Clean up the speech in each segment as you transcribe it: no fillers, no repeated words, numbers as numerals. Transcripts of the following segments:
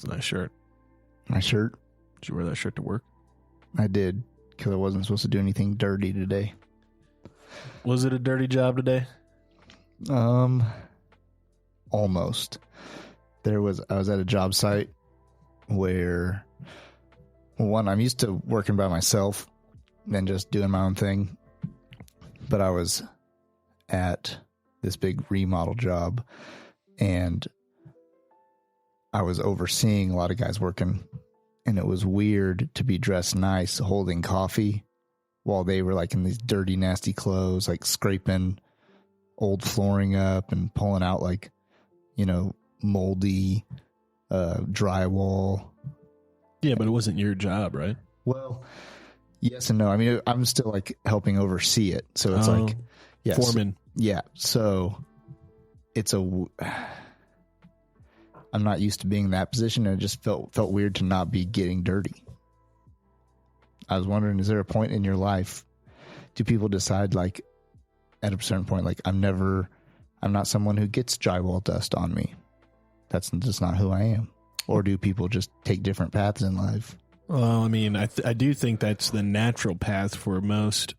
It's a nice shirt. My shirt? Did you wear that shirt to work? I did, because I wasn't supposed to do anything dirty today. Was it a dirty job today? Almost. I was at a job site where, one, I'm used to working by myself and just doing my own thing. But I was at this big remodel job, and I was overseeing a lot of guys working, and it was weird to be dressed nice holding coffee while they were like in these dirty, nasty clothes, like scraping old flooring up and pulling out like, moldy drywall. Yeah, but it wasn't your job, right? Well, yes and no. I mean, I'm still like helping oversee it. So it's like, yes. Foreman. Yeah. So it's I'm not used to being in that position, and it just felt weird to not be getting dirty. I was wondering, is there a point in your life, do people decide like at a certain point, like I'm not someone who gets drywall dust on me. That's just not who I am. Or do people just take different paths in life? Well, I mean, I do think that's the natural path for most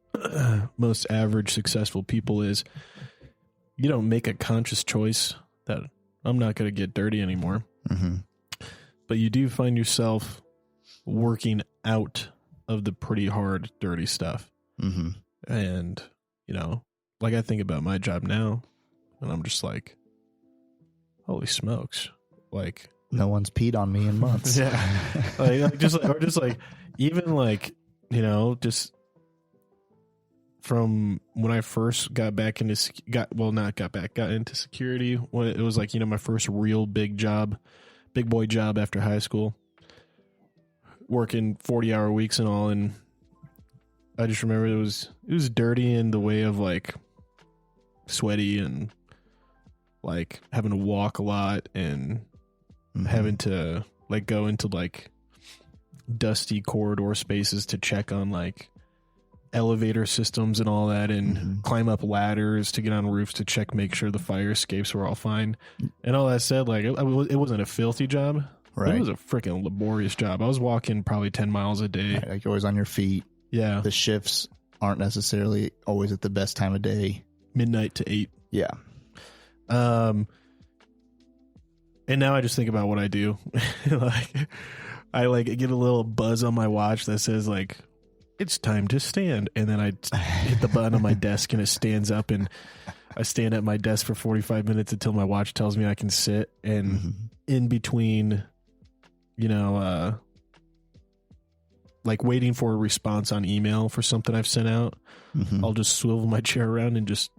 average successful people is you don't make a conscious choice that I'm not going to get dirty anymore. Mm-hmm. But you do find yourself working out of the pretty hard, dirty stuff. Mm-hmm. And, like I think about my job now, and I'm just like, holy smokes. Like, no one's peed on me in months. Yeah. Just from when I first got into security, when it was like, my first real big boy job after high school, working 40-hour weeks and all. And I just remember it was dirty in the way of like sweaty and like having to walk a lot and having to like go into like dusty corridor spaces to check on like elevator systems and all that, and climb up ladders to get on roofs to make sure the fire escapes were all fine. And all that said, like it wasn't a filthy job. Right. It was a freaking laborious job. I was walking probably 10 miles a day. Right, like you're always on your feet. Yeah. The shifts aren't necessarily always at the best time of day. Midnight to 8. Yeah. And now I just think about what I do. Like, I like get a little buzz on my watch that says like, it's time to stand. And then I hit the button on my desk and it stands up, and I stand at my desk for 45 minutes until my watch tells me I can sit. And in between, like waiting for a response on email for something I've sent out, I'll just swivel my chair around and just,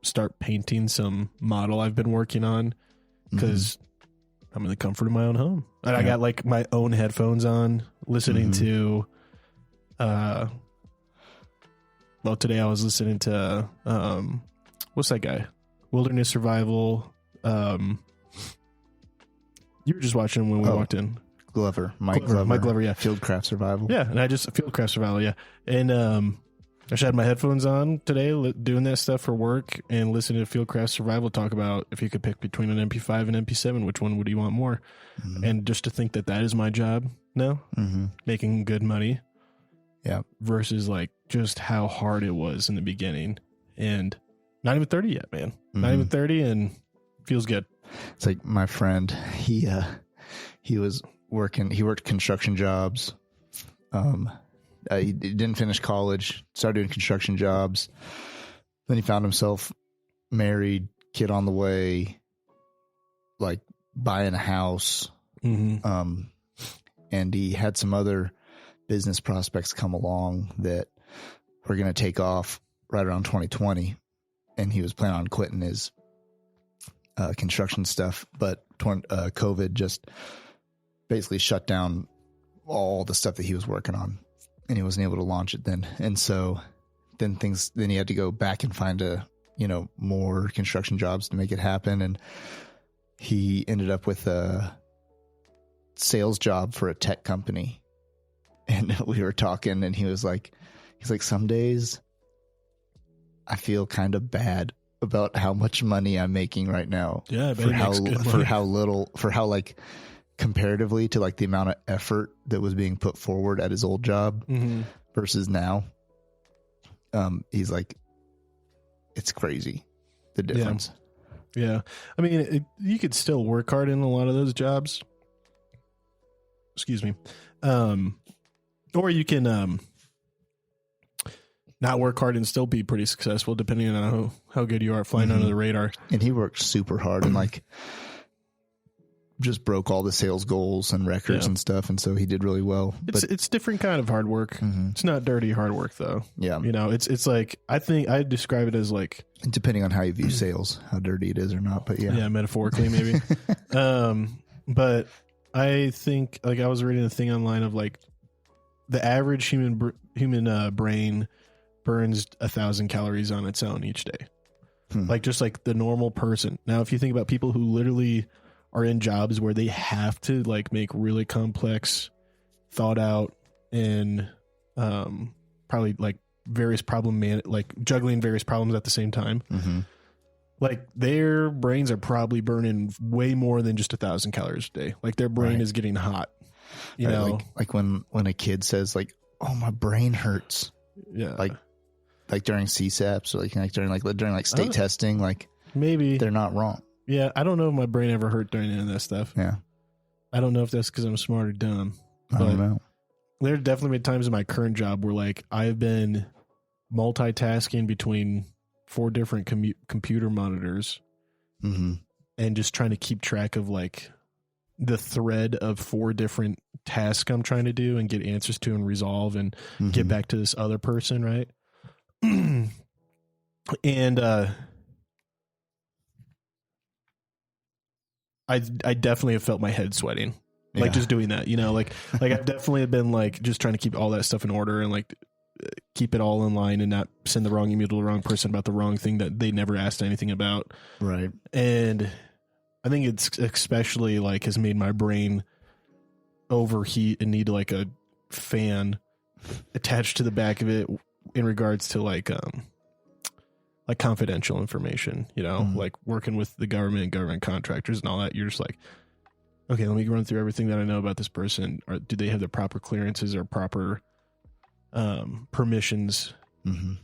start painting some model I've been working on, because I'm in the comfort of my own home. And I got like my own headphones on, listening to, well, today I was listening to, what's that guy? Wilderness Survival. You were just watching when we walked in. Mike Glover, yeah. Fieldcraft Survival. Yeah, and Fieldcraft Survival, yeah. And I just had my headphones on today, doing that stuff for work, and listening to Fieldcraft Survival talk about if you could pick between an MP5 and MP7, which one would you want more? And just to think that is my job now, making good money. Yeah. Versus like just how hard it was in the beginning, and not even 30 yet, man. Not even 30, and feels good. It's like my friend, he was working, he worked construction jobs. He didn't finish college, started doing construction jobs. Then he found himself married, kid on the way, like buying a house. And he had some other business prospects come along that were going to take off right around 2020. And he was planning on quitting his construction stuff, but COVID just basically shut down all the stuff that he was working on, and he wasn't able to launch it then. And so then he had to go back and find more construction jobs to make it happen. And he ended up with a sales job for a tech company. And we were talking, and he's like, some days I feel kind of bad about how much money I'm making right now. Yeah, for how like comparatively to like the amount of effort that was being put forward at his old job versus now, he's like, it's crazy, the difference. Yeah. I mean, you could still work hard in a lot of those jobs. Excuse me. Or you can not work hard and still be pretty successful, depending on how good you are flying under the radar. And he worked super hard and like just broke all the sales goals and records and stuff. And so he did really well. It's different kind of hard work. It's not dirty hard work though. Yeah. You know, it's like, I think I describe it as like, depending on how you view sales, how dirty it is or not, but yeah, metaphorically maybe. But I think, like, I was reading a thing online of like the average human brain burns 1,000 calories on its own each day. Like just like the normal person. Now, if you think about people who literally are in jobs where they have to like make really complex, thought out, and probably like various like juggling various problems at the same time. Like their brains are probably burning way more than just 1,000 calories a day. Like their brain is getting hot. You know, like when a kid says like, "Oh, my brain hurts." Yeah. Like during CSAPs or like during state testing, like maybe they're not wrong. Yeah, I don't know if my brain ever hurt during any of that stuff. Yeah. I don't know if that's because I'm smart or dumb. I don't know. There have definitely been times in my current job where like I've been multitasking between 4 different computer monitors and just trying to keep track of like the thread of 4 different tasks I'm trying to do and get answers to and resolve and get back to this other person, right? And I definitely have felt my head sweating, like just doing that, you know, like I've definitely been like just trying to keep all that stuff in order and like keep it all in line and not send the wrong email to the wrong person about the wrong thing that they never asked anything about. Right. And I think it's especially like has made my brain overheat and need like a fan attached to the back of it in regards to like confidential information, you know, like working with the government contractors and all that. You're just like, okay, let me run through everything that I know about this person. Or do they have the proper clearances or proper permissions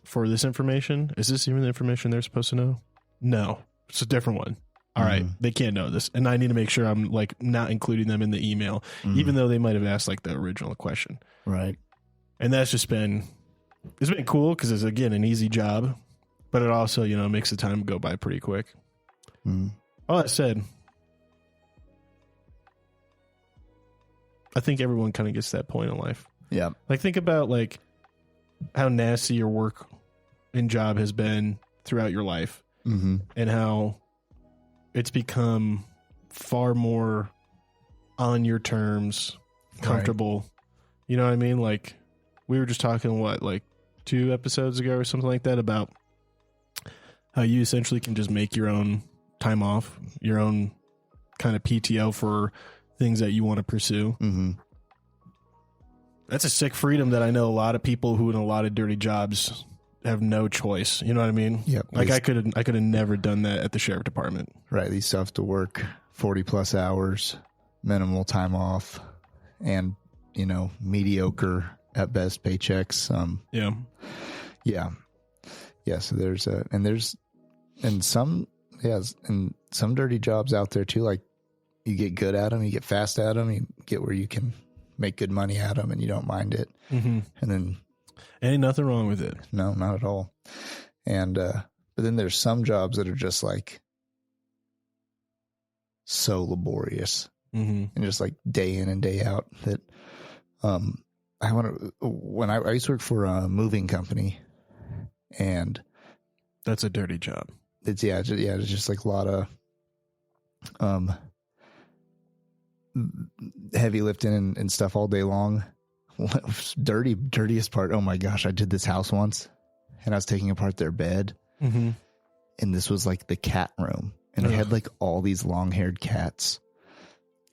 for this information? Is this even the information they're supposed to know? No, it's a different one. All right, they can't know this, and I need to make sure I'm like not including them in the email, even though they might have asked like the original question. Right. And that's just been, it's been cool because it's again an easy job, but it also, you know, makes the time go by pretty quick. All that said, I think everyone kind of gets to that point in life. Yeah. Like think about like how nasty your work and job has been throughout your life and how it's become far more on your terms, comfortable. Right. You know what I mean? Like we were just talking, like 2 episodes ago or something like that, about how you essentially can just make your own time off, your own kind of PTO for things that you want to pursue. That's a sick freedom that I know a lot of people who in a lot of dirty jobs have no choice. You know what I mean? Yeah. Like I could have never done that at the sheriff department. Right. They still have to work 40 plus hours, minimal time off, and, you know, mediocre at best paychecks. Yeah. So there's some dirty jobs out there too. Like you get good at them, you get fast at them, you get where you can make good money at them and you don't mind it. And then ain't nothing wrong with it. No, not at all. And, but then there's some jobs that are just like so laborious and just like day in and day out that, when I used to work for a moving company, and that's a dirty job. It's just like a lot of, heavy lifting and stuff all day long. Dirtiest part. Oh my gosh. I did this house once and I was taking apart their bed and this was like the cat room and it had like all these long haired cats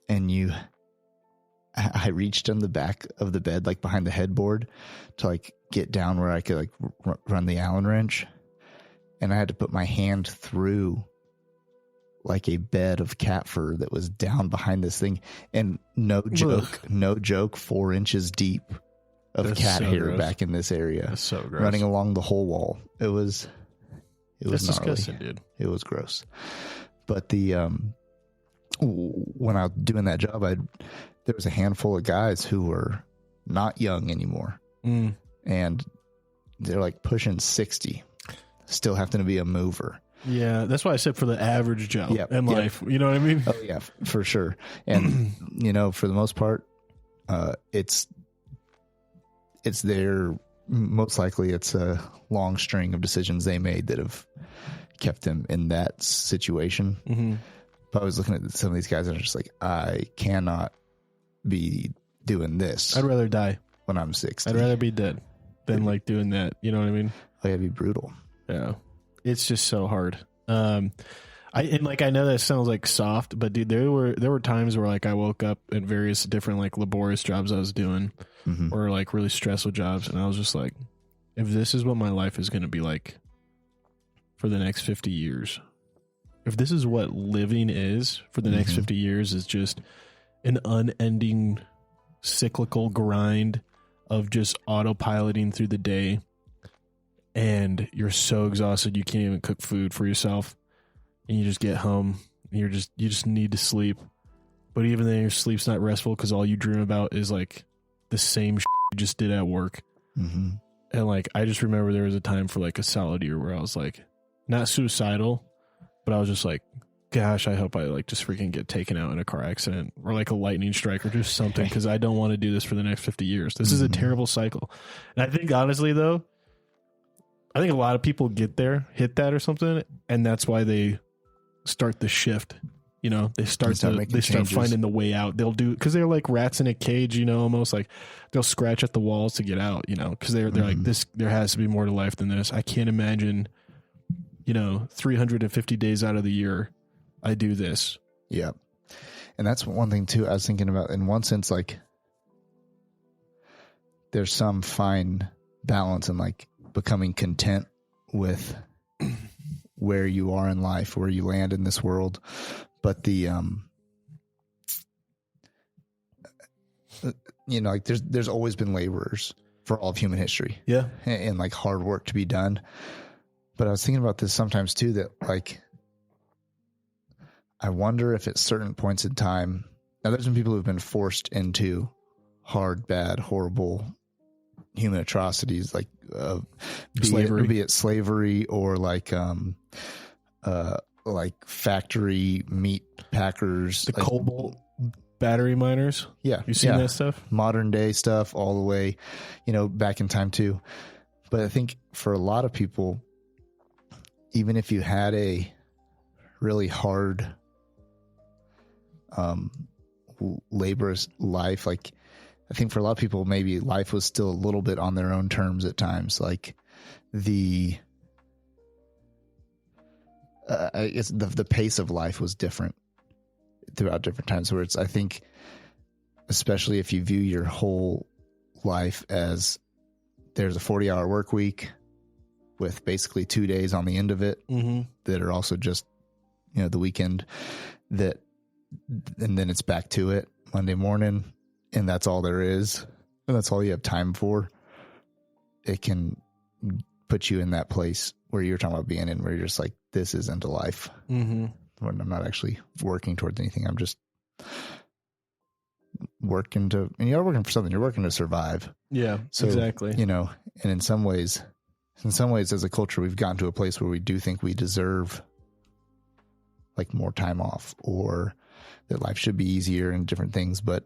and I reached on the back of the bed, like behind the headboard to like get down where I could like run the Allen wrench. And I had to put my hand through like a bed of cat fur that was down behind this thing, and no joke, 4 inches deep of That's cat so hair gross. back in this area. That's so gross. Running along the whole wall. It was That's gnarly. disgusting, dude. It was gross. But the when I was doing that job, there was a handful of guys who were not young anymore, and they're like pushing 60, still having to be a mover. Yeah, that's why I said for the average Joe in life. You know what I mean? Oh yeah, for sure. And you know, for the most part, it's their, most likely it's a long string of decisions they made that have kept them in that situation. Mm-hmm. But I was looking at some of these guys and I'm just like, I cannot be doing this. I'd rather die when I'm 60. I'd rather be dead than like doing that. You know what I mean? Oh, yeah, it'd be brutal. Yeah. It's just so hard. I know that sounds like soft, but dude, there were times where like I woke up in various different like laborious jobs I was doing, or like really stressful jobs, and I was just like, if this is what my life is going to be like for the next 50 years, if this is what living is for the next 50 years, is just an unending cyclical grind of just autopiloting through the day, and you're so exhausted you can't even cook food for yourself, and you just get home and you just need to sleep, but even then your sleep's not restful because all you dream about is like the same shit you just did at work. And like I just remember there was a time for like a solid year where I was like not suicidal, but I was just like, gosh, I hope I like just freaking get taken out in a car accident or like a lightning strike or just something, because I don't want to do this for the next 50 years. This is a terrible cycle. And I think honestly though, I think a lot of people hit that or something, and that's why they start the shift. You know, they start finding the way out. They'll do, because they're like rats in a cage, you know, almost like they'll scratch at the walls to get out, you know, because they're like, this, there has to be more to life than this. I can't imagine, you know, 350 days out of the year I do this. Yeah. And that's one thing too I was thinking about. In one sense, like there's some fine balance in like becoming content with where you are in life, where you land in this world. But the you know, like there's always been laborers for all of human history. Yeah. And like hard work to be done. But I was thinking about this sometimes too, that like I wonder if at certain points in time, now there's been people who've been forced into hard, bad, horrible human atrocities, like be it slavery or like factory meat packers, the like, cobalt battery miners. Yeah. You seen that stuff? Modern day stuff all the way, you know, back in time too. But I think for a lot of people, even if you had a really hard laborious life, like I think for a lot of people, maybe life was still a little bit on their own terms at times. Like I guess the pace of life was different throughout different times, where it's, I think, especially if you view your whole life as there's a 40-hour work week with basically 2 days on the end of it that are also just, you know, the weekend, that, and then it's back to it Monday morning, and that's all there is, and that's all you have time for. It can put you in that place where you're talking about being in, where you're just like, this isn't a life. When I'm not actually working towards anything. I'm just working to, and you're working for something. You're working to survive. Yeah, so, exactly. You know, and in some ways as a culture, we've gotten to a place where we do think we deserve like more time off, or that life should be easier and different things. But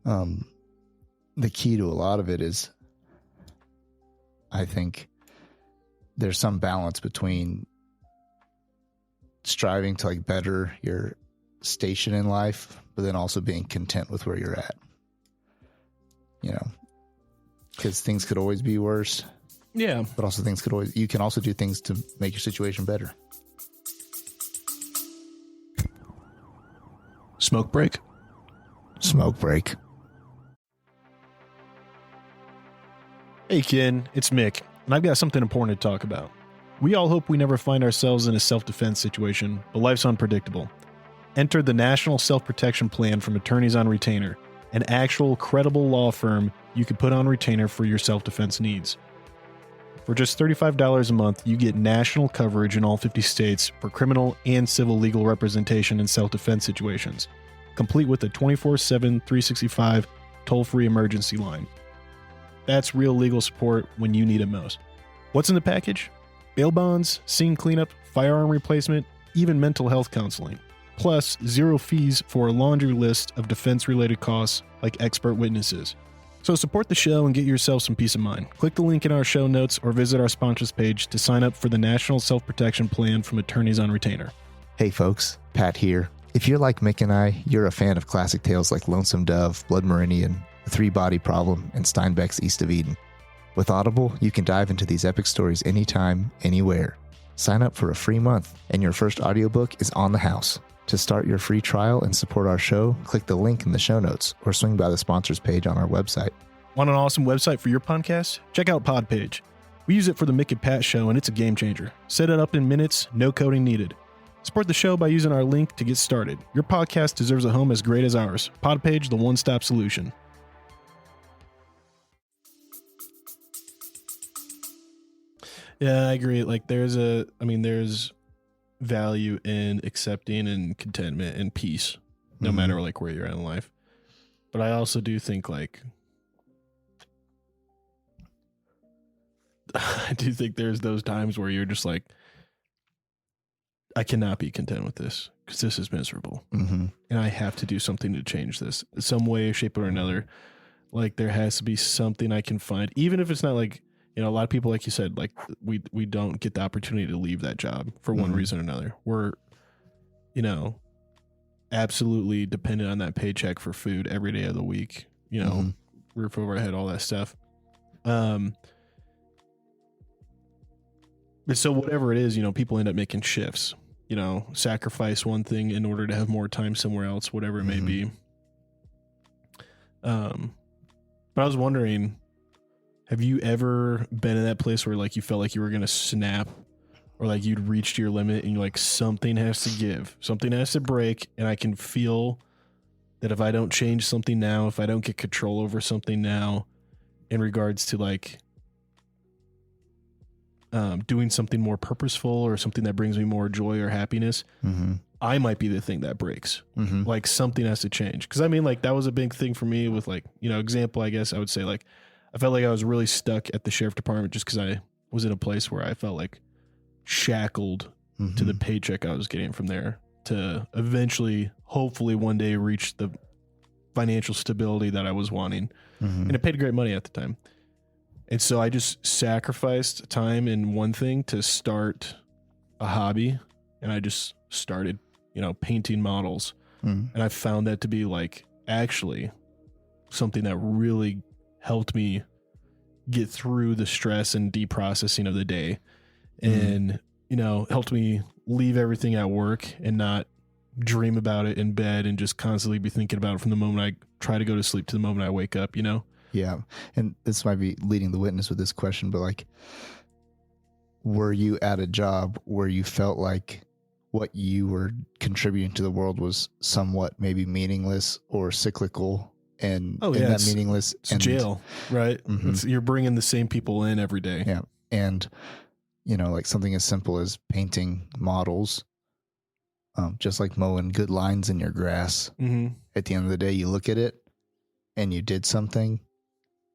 the key to a lot of it is, I think there's some balance between striving to like better your station in life, but then also being content with where you're at, you know, because things could always be worse. Yeah. But also you can also do things to make your situation better. Smoke break. Smoke break. Hey, Ken, it's Mick, and I've got something important to talk about. We all hope we never find ourselves in a self-defense situation, but life's unpredictable. Enter the National Self-Protection Plan from Attorneys on Retainer, an actual credible law firm you can put on retainer for your self-defense needs. For just $35 a month, you get national coverage in all 50 states for criminal and civil legal representation in self-defense situations, complete with a 24/7, 365 toll-free emergency line. That's real legal support when you need it most. What's in the package? Bail bonds, scene cleanup, firearm replacement, even mental health counseling. Plus, 0 fees for a laundry list of defense-related costs like expert witnesses. So support the show and get yourself some peace of mind. Click the link in our show notes or visit our sponsors page to sign up for the National Self-Protection Plan from Attorneys on Retainer. Hey folks, Pat here. If you're like Mick and I, you're a fan of classic tales like Lonesome Dove, Blood Meridian, The Three-Body Problem, and Steinbeck's East of Eden. With Audible, you can dive into these epic stories anytime, anywhere. Sign up for a free month, and your first audiobook is on the house. To start your free trial and support our show, click the link in the show notes or swing by the sponsors page on our website. Want an awesome website for your podcast? Check out Podpage. We use it for the Mick and Pat show, and it's a game changer. Set it up in minutes, no coding needed. Support the show by using our link to get started. Your podcast deserves a home as great as ours. Podpage, the one-stop solution. Yeah, I agree. Like there's value in accepting and contentment and peace, no matter like where you're at in life. But I also do think like, I do think there's those times where you're just like, I cannot be content with this because this is miserable. And I have to do something to change this some way, shape or another. Like there has to be something I can find, even if it's not like, you know, a lot of people, like you said, like we don't get the opportunity to leave that job for one reason or another. We're, you know, absolutely dependent on that paycheck for food every day of the week, you know, roof over our head, all that stuff. But so whatever it is, you know, people end up making shifts, you know, sacrifice one thing in order to have more time somewhere else, whatever it may be. But I was wondering, have you ever been in that place where like you felt like you were going to snap or like you'd reached your limit and you're like, something has to give, something has to break. And I can feel that if I don't change something now, if I don't get control over something now in regards to like doing something more purposeful or something that brings me more joy or happiness, I might be the thing that breaks. Like something has to change. Cause I mean, like that was a big thing for me with like, you know, example, I guess I would say like, I felt like I was really stuck at the sheriff department just because I was in a place where I felt like shackled to the paycheck I was getting from there to eventually, hopefully one day reach the financial stability that I was wanting. And it paid great money at the time. And so I just sacrificed time in one thing to start a hobby. And I just started, you know, painting models. And I found that to be like actually something that really helped me get through the stress and deprocessing of the day and, you know, helped me leave everything at work and not dream about it in bed and just constantly be thinking about it from the moment I try to go to sleep to the moment I wake up, you know? Yeah. And this might be leading the witness with this question, but like, were you at a job where you felt like what you were contributing to the world was somewhat maybe meaningless or cyclical? And that meaningless it's jail, right? You're bringing the same people in every day. Yeah. And, you know, like something as simple as painting models, just like mowing good lines in your grass. At the end of the day, you look at it and you did something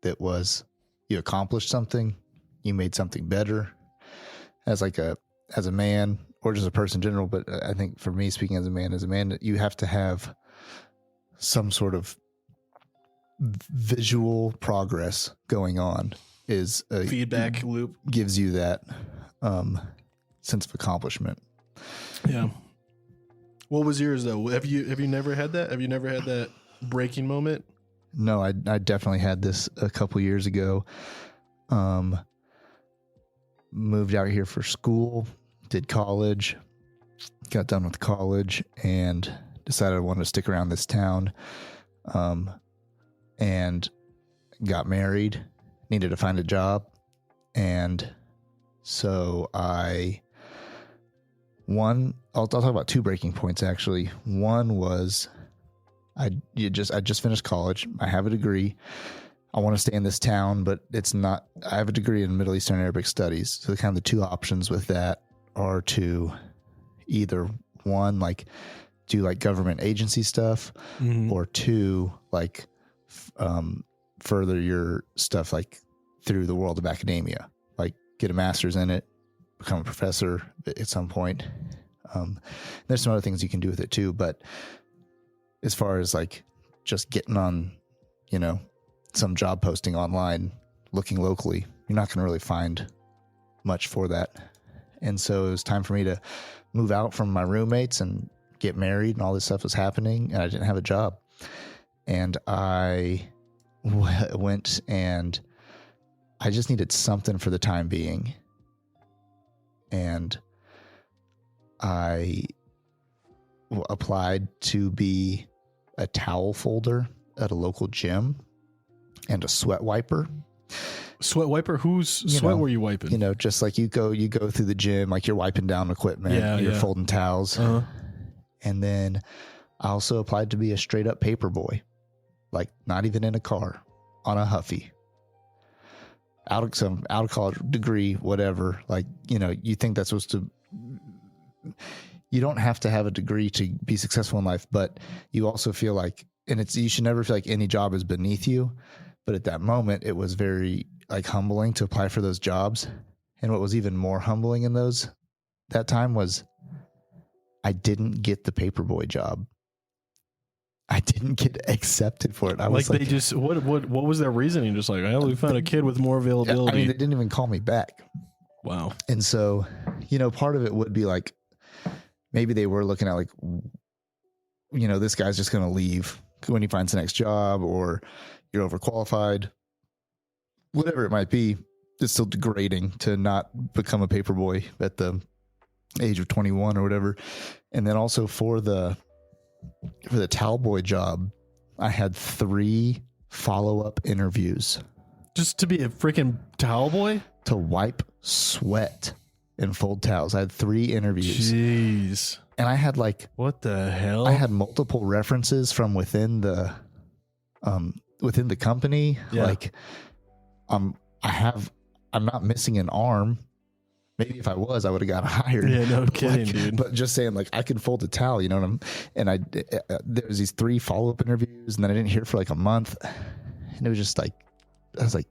that was, you accomplished something, you made something better as a man or just a person in general. But I think for me, speaking as a man, you have to have some sort of visual progress going on, is a feedback loop, gives you that sense of accomplishment. Yeah. What was yours though? Have you never had that? Have you never had that breaking moment? No, I definitely had this a couple years ago. Moved out here for school, did college, got done with college, and decided I wanted to stick around this town. And got married, needed to find a job, and So I'll talk about two breaking points actually. One was I just finished college. I have a degree. I want to stay in this town, but it's not. I have a degree in Middle Eastern Arabic Studies. So kind of the two options with that are to either one, like do like government agency stuff, or two, like further your stuff like through the world of academia, like get a master's in it, become a professor at some point. There's some other things you can do with it too, but as far as like just getting on, some job posting online, looking locally, you're not going to really find much for that. And so it was time for me to move out from my roommates and get married, and all this stuff was happening, and I didn't have a job. And I went and I just needed something for the time being. And I applied to be a towel folder at a local gym and a sweat wiper. Sweat wiper? Whose sweat were you wiping? Just like you go through the gym, like you're wiping down equipment, you're folding towels. Uh-huh. And then I also applied to be a straight up paper boy, like not even in a car, on a Huffy. Out of college degree, whatever. Like, you think that's supposed to, you don't have to have a degree to be successful in life, but you also feel like, and you should never feel like any job is beneath you. But at that moment, it was very like humbling to apply for those jobs. And what was even more humbling in that time was I didn't get the paperboy job. I didn't get accepted for it. I was like, they just, what was their reasoning? Just like, we found a kid with more availability. I mean, they didn't even call me back. Wow. And so, part of it would be like, maybe they were looking at like, this guy's just going to leave when he finds the next job, or you're overqualified, whatever it might be. It's still degrading to not become a paperboy at the age of 21 or whatever. And then also for the towel boy job, I had 3 follow-up interviews. Just to be a freaking towel boy? To wipe sweat and fold towels. I had 3 interviews. Jeez. And I had like, what the hell? I had multiple references from within the company. Yeah. Like, I'm not missing an arm. Maybe if I was, I would have got hired. Yeah, no kidding, dude. But just saying, like, I can fold a towel, you know what and there was these 3 follow-up interviews, and then I didn't hear for like a month. And it was just like, I was like,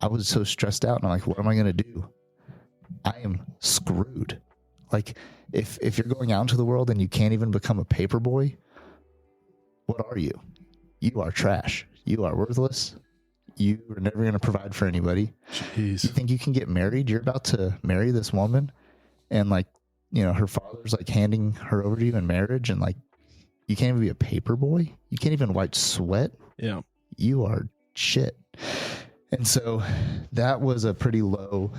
I was so stressed out, and I'm like, what am I going to do? I am screwed. Like, if you're going out into the world and you can't even become a paper boy, what are you? You are trash. You are worthless. You are never going to provide for anybody. Jeez. You think you can get married? You're about to marry this woman, and like, her father's like handing her over to you in marriage, and like, you can't even be a paper boy. You can't even wipe sweat. Yeah. You are shit. And so that was a pretty low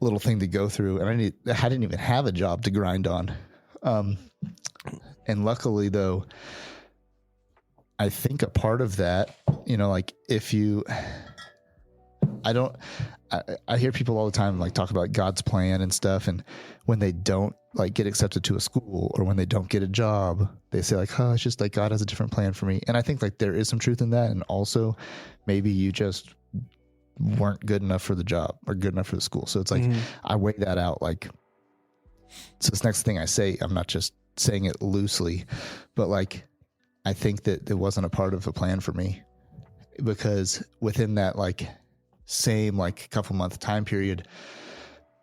little thing to go through. And I didn't even have a job to grind on. And luckily though, I think a part of that, like I hear people all the time like talk about God's plan and stuff, and when they don't like get accepted to a school, or when they don't get a job, they say like, it's just like God has a different plan for me. And I think like there is some truth in that, and also maybe you just weren't good enough for the job or good enough for the school. So it's like, I weigh that out. Like, so this next thing I say, I'm not just saying it loosely, but like, I think that it wasn't a part of a plan for me, because within that like same like couple month time period,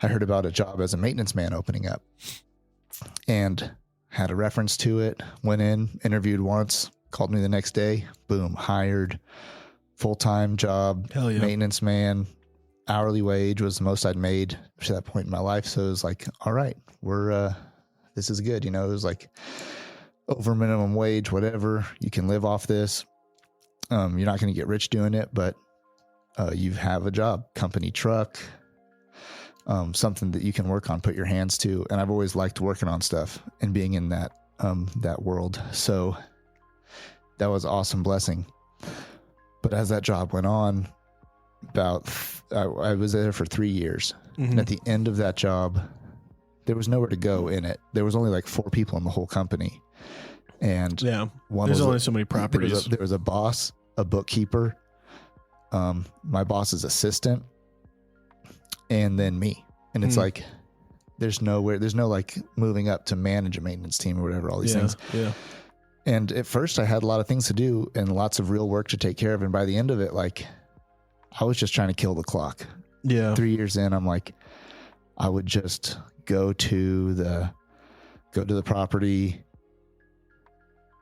I heard about a job as a maintenance man opening up, and had a reference to it, went in, interviewed once, called me the next day, boom, hired, full-time job. Hell yeah. Maintenance man, hourly wage was the most I'd made to that point in my life. So it was like, all right, this is good. It was like over minimum wage, whatever, you can live off this. You're not going to get rich doing it, but you have a job, company truck, something that you can work on, put your hands to. And I've always liked working on stuff and being in that world. So that was an awesome blessing. But as that job went on, I was there for 3 years, And at the end of that job, there was nowhere to go in it. There was only like 4 people in the whole company. And there's only so many properties. There was a boss, a bookkeeper, my boss's assistant, and then me. And it's like, there's no like moving up to manage a maintenance team or whatever, all these things. Yeah. And at first I had a lot of things to do and lots of real work to take care of. And by the end of it, like, I was just trying to kill the clock. Yeah. 3 years in, I'm like, I would just go to the property,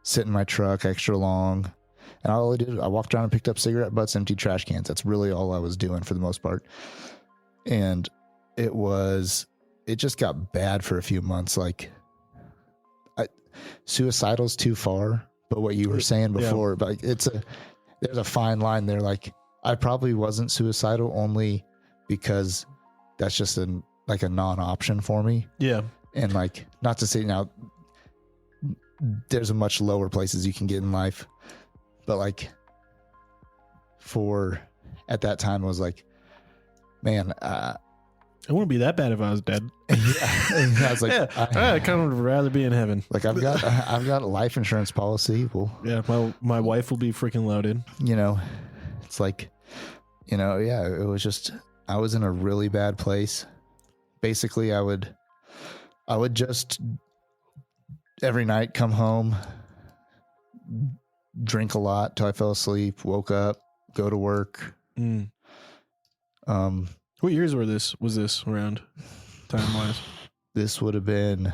sit in my truck extra long. And all I did, I walked around and picked up cigarette butts, empty trash cans. That's really all I was doing for the most part. And it just got bad for a few months. Like, suicidal's too far, but what you were saying before, but there's a fine line there. Like, I probably wasn't suicidal only because that's just a non-option for me. Yeah. And like, not to say now, there's a much lower places you can get in life, but like, at that time I was like, man, it wouldn't be that bad if I was dead. I was like, I kind of would rather be in heaven. Like, I've got a life insurance policy. Well, yeah, my wife will be freaking loaded. It's like, it was just, I was in a really bad place. Basically, I would just every night come home, drink a lot till I fell asleep, woke up, go to work. What years was this around time wise? This would have been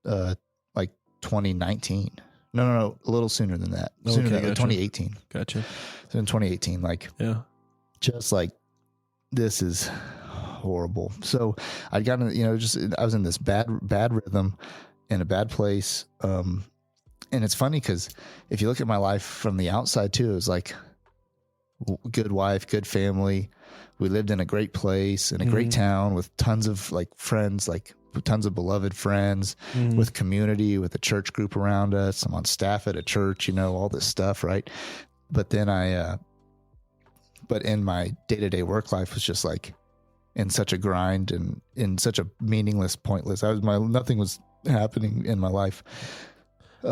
like 2019. No, a little sooner than that. Sooner than that, 2018. Gotcha. So in 2018, just like, this is horrible. So I'd gotten, I was in this bad rhythm in a bad place. And it's funny because if you look at my life from the outside too, it was like, good wife, good family. We lived in a great place in a great town with tons of like friends, like tons of beloved friends, with community, with a church group around us. I'm on staff at a church, all this stuff, right? But then but in my day-to-day work life was just like in such a grind and in such a meaningless, pointless. Nothing was happening in my life.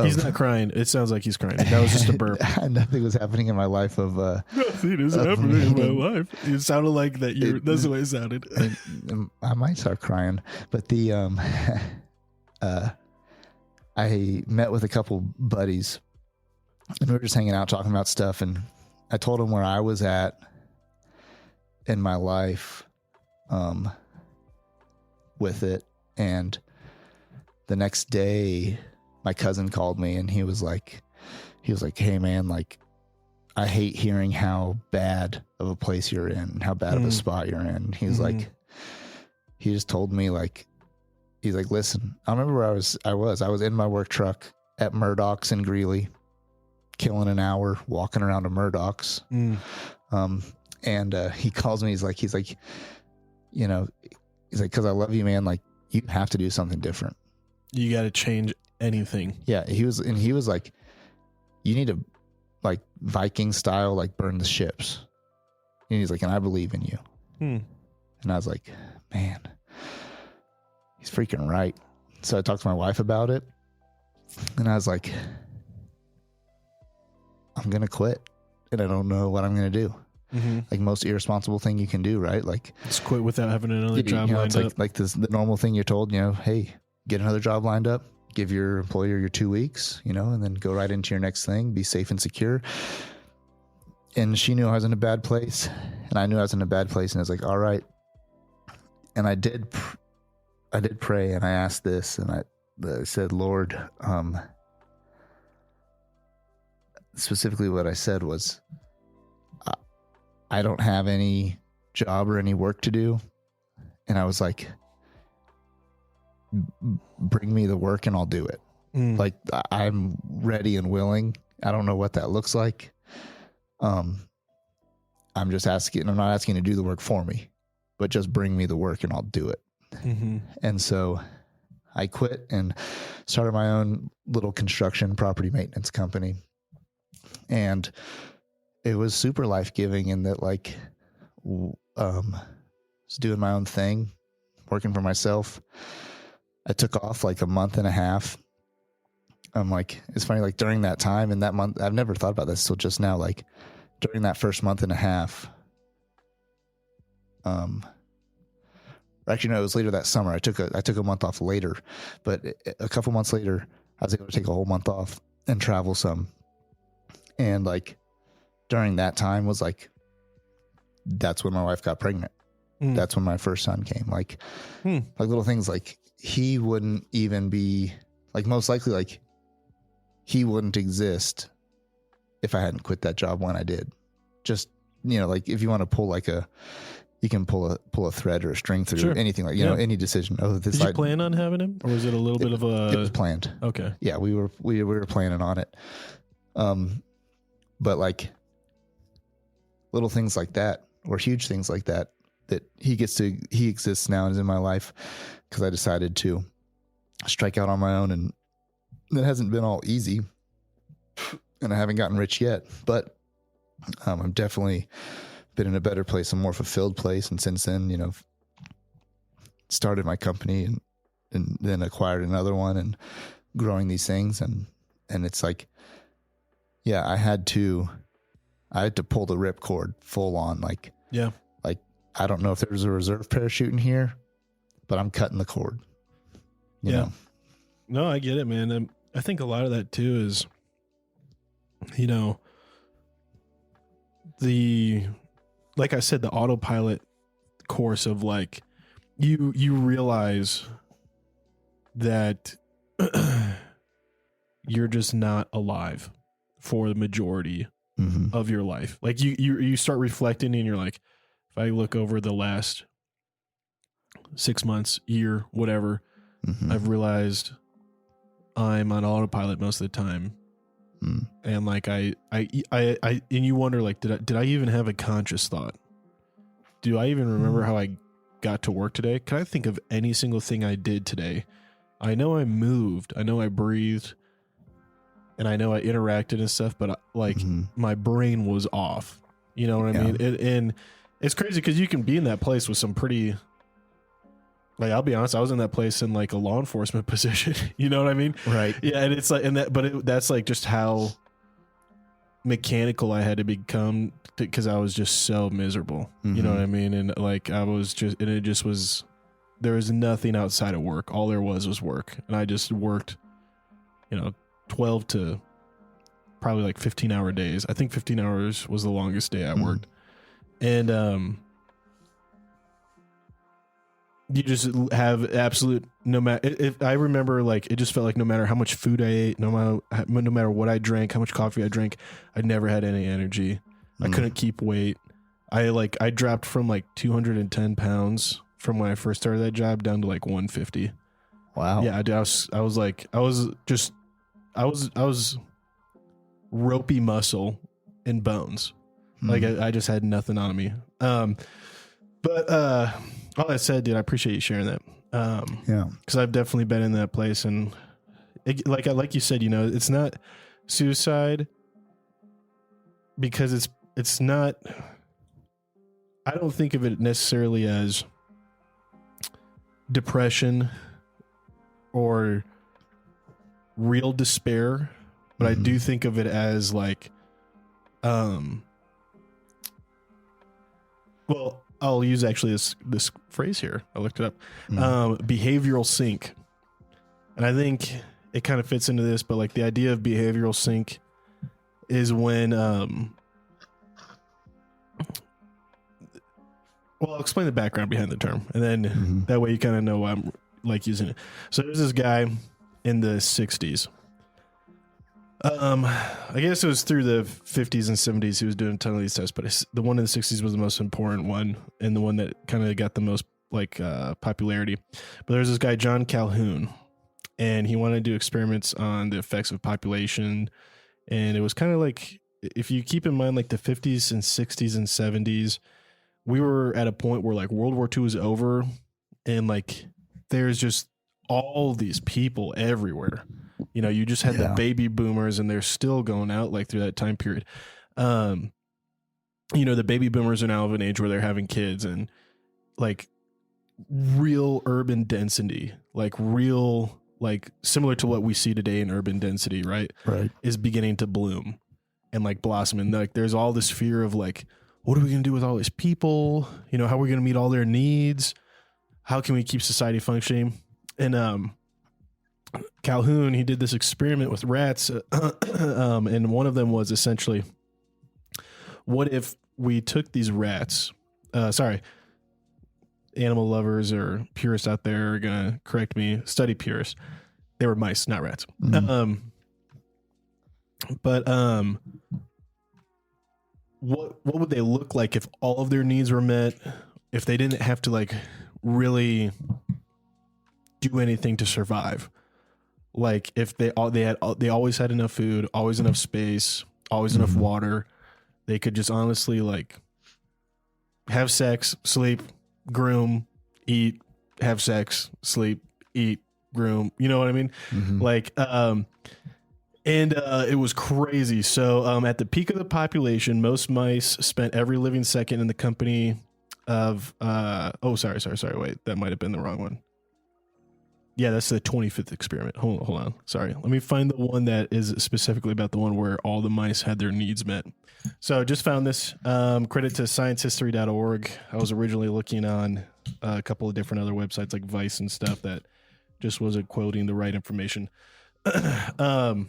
He's not crying. It sounds like he's crying. That was just a burp. Nothing was happening in my life nothing is happening in my life. It sounded like that. That's the way it sounded. I might start crying, but I met with a couple buddies and we were just hanging out talking about stuff. And I told them where I was at in my life, with it. And the next day, my cousin called me and he was like, hey man, like, I hate hearing how bad of a place you're in, how bad of a spot you're in. He's like, he just told me he's like, listen, I remember where I was in my work truck at Murdoch's in Greeley, killing an hour, walking around to Murdoch's. And he calls me, he's like, cause I love you, man. Like, you have to do something different. You got to change anything. Yeah. He was like, you need to, like, Viking style, like, burn the ships. And he's like, and I believe in you. And I was like, man, he's freaking right. So I talked to my wife about it and I was like, I'm going to quit and I don't know what I'm going to do. Like, most irresponsible thing you can do, right? Like, just quit without having another job lined up. Like the normal thing you're told, hey, get another job lined up, give your employer your 2 weeks, and then go right into your next thing, be safe and secure. And she knew I was in a bad place and I knew I was in a bad place, and I was like, all right. And I did pray and I asked this and I said, Lord, specifically what I said was, I don't have any job or any work to do. And I was like, bring me the work and I'll do it. Like, I'm ready and willing. I don't know what that looks like. I'm just asking, I'm not asking to do the work for me, but just bring me the work and I'll do it. And so I quit and started my own little construction property maintenance company. And it was super life-giving in that, like, was doing my own thing, working for myself. I took off like a month and a half. I'm like, it's funny, like during that time in that month, I've never thought about this till just now. Like during that first month and a half, actually, no, it was later that summer. I took a month off later, but a couple months later, I was able to take a whole month off and travel some. And like during that time was like, that's when my wife got pregnant. That's when my first son came. Like little things like he wouldn't even be like, most likely, like he wouldn't exist if I hadn't quit that job when I did. Just, you know, like if you want to pull like you can pull a thread or a string through anything, like, you know, any decision. Oh, this. Did you plan on having him, or was it a little bit of a? It was planned. Okay. Yeah, we were planning on it. But like little things like that, or huge things like that he exists now and is in my life because I decided to strike out on my own, and it hasn't been all easy, and I haven't gotten rich yet, but I'm definitely been in a better place, a more fulfilled place. And since then, you know, started my company and then acquired another one and growing these things. And it's like, yeah, I had to pull the ripcord full on. Like, yeah, like, I don't know if there's a reserve parachute in here, but I'm cutting the cord, you know? No, I get it, man. I think a lot of that too is, you know, like I said, the autopilot course of like, you realize that you're just not alive for the majority of your life. Like you start reflecting and you're like, if I look over the last 6 months, year, whatever, I've realized I'm on autopilot most of the time. And like I and you wonder, like, did I even have a conscious thought? Do I even remember how I got to work today? Can I think of any single thing I did today? I know I moved, I know I breathed, and I know I interacted and stuff, but like my brain was off. You know what I mean? And it's crazy because you can be in that place with some pretty, like, I'll be honest, I was in that place in like a law enforcement position. You know what I mean? Right. Yeah. And it's like, that's like just how mechanical I had to become because I was just so miserable. You know what I mean? And like, there was nothing outside of work. All there was work. And I just worked, you know, 12 to probably like 15-hour days. I think 15 hours was the longest day I worked. And, you just have absolute, no matter, if I remember, like, it just felt like no matter how much food I ate, no matter what I drank, how much coffee I drank, I never had any energy. I couldn't keep weight. I dropped from like 210 pounds from when I first started that job down to like 150. Wow. Yeah. I was ropey muscle and bones. Like I just had nothing on me. But all that said, dude, I appreciate you sharing that. Because I've definitely been in that place, and like you said, you know, it's not suicide because it's not. I don't think of it necessarily as depression or real despair, but I do think of it as like, well, I'll use actually this phrase here. I looked it up. Behavioral sink. And I think it kind of fits into this, but like the idea of behavioral sink is when, well, I'll explain the background behind the term, and then that way you kind of know why I'm like using it. So there's this guy in the 60s. I guess it was through the 50s and 70s he was doing a ton of these tests, but the one in the 60s was the most important one and the one that kind of got the most like popularity. But there's this guy, John Calhoun, and he wanted to do experiments on the effects of population. And it was kind of like, if you keep in mind like the 50s and 60s and 70s, we were at a point where like World War II was over, and like there's just all these people everywhere. You know, you just had the baby boomers, and they're still going out like through that time period. You know, the baby boomers are now of an age where they're having kids, and like real urban density, like real, like similar to what we see today in urban density, right? Right. Is beginning to bloom and like blossom. And like, there's all this fear of like, what are we going to do with all these people? You know, how are we going to meet all their needs? How can we keep society functioning? And, Calhoun, he did this experiment with rats. And one of them was essentially, what if we took these rats, animal lovers or purists out there are going to correct me, study purists. They were mice, not rats. Mm. What would they look like if all of their needs were met, if they didn't have to like really do anything to survive? Like if they always had enough food, always enough space, always enough water, they could just honestly like have sex, sleep, groom, eat, have sex, sleep, eat, groom. You know what I mean? Mm-hmm. Like, it was crazy. So at the peak of the population, most mice spent every living second in the company of, sorry. Wait, that might've been the wrong one. Yeah, that's the 25th experiment. Hold on. Sorry. Let me find the one that is specifically about the one where all the mice had their needs met. So just found this. Credit to sciencehistory.org. I was originally looking on a couple of different other websites like Vice and stuff that just wasn't quoting the right information. But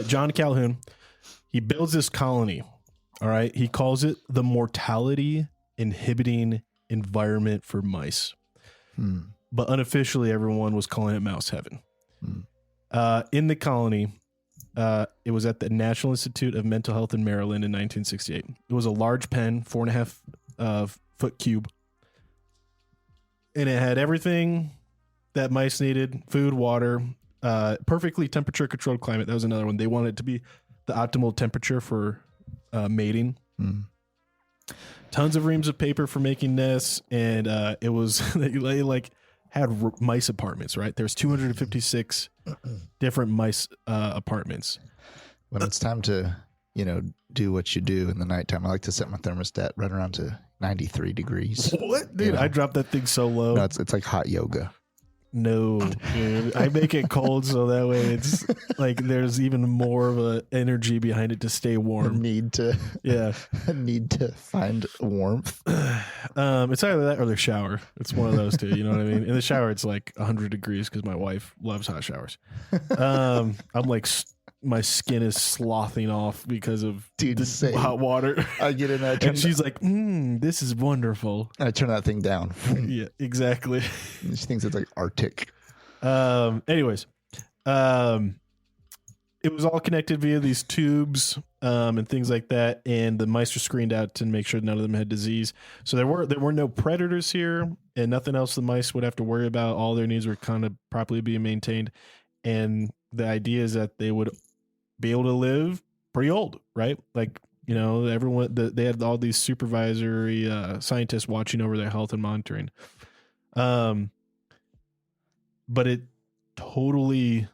John Calhoun, he builds this colony. All right. He calls it the mortality inhibiting environment for mice. But unofficially, everyone was calling it mouse heaven. In the colony, it was at the National Institute of Mental Health in Maryland in 1968. It was a large pen, 4.5 foot cube. And it had everything that mice needed: food, water, perfectly temperature controlled climate. That was another one. They wanted it to be the optimal temperature for mating. Tons of reams of paper for making nests. And it was like had mice apartments, right? There's 256 different mice apartments. When it's time to, do what you do in the nighttime, I like to set my thermostat right around to 93 degrees. What? Dude, I dropped that thing so low. No, it's like hot yoga. No, dude. I make it cold so that way it's like there's even more of a energy behind it to stay warm. Need to find warmth. It's either that or the shower. It's one of those two. You know what I mean? In the shower, it's like 100 degrees because my wife loves hot showers. I'm like, my skin is slothing off because of hot water. I get in there, and she's like, this is wonderful. I turn that thing down. Yeah, exactly. She thinks it's like Arctic. Anyways, it was all connected via these tubes and things like that, and the mice were screened out to make sure none of them had disease. So there were no predators here, and nothing else the mice would have to worry about. All their needs were kind of properly being maintained, and the idea is that they would be able to live pretty old, right? Like, everyone, they had all these supervisory scientists watching over their health and monitoring. But it totally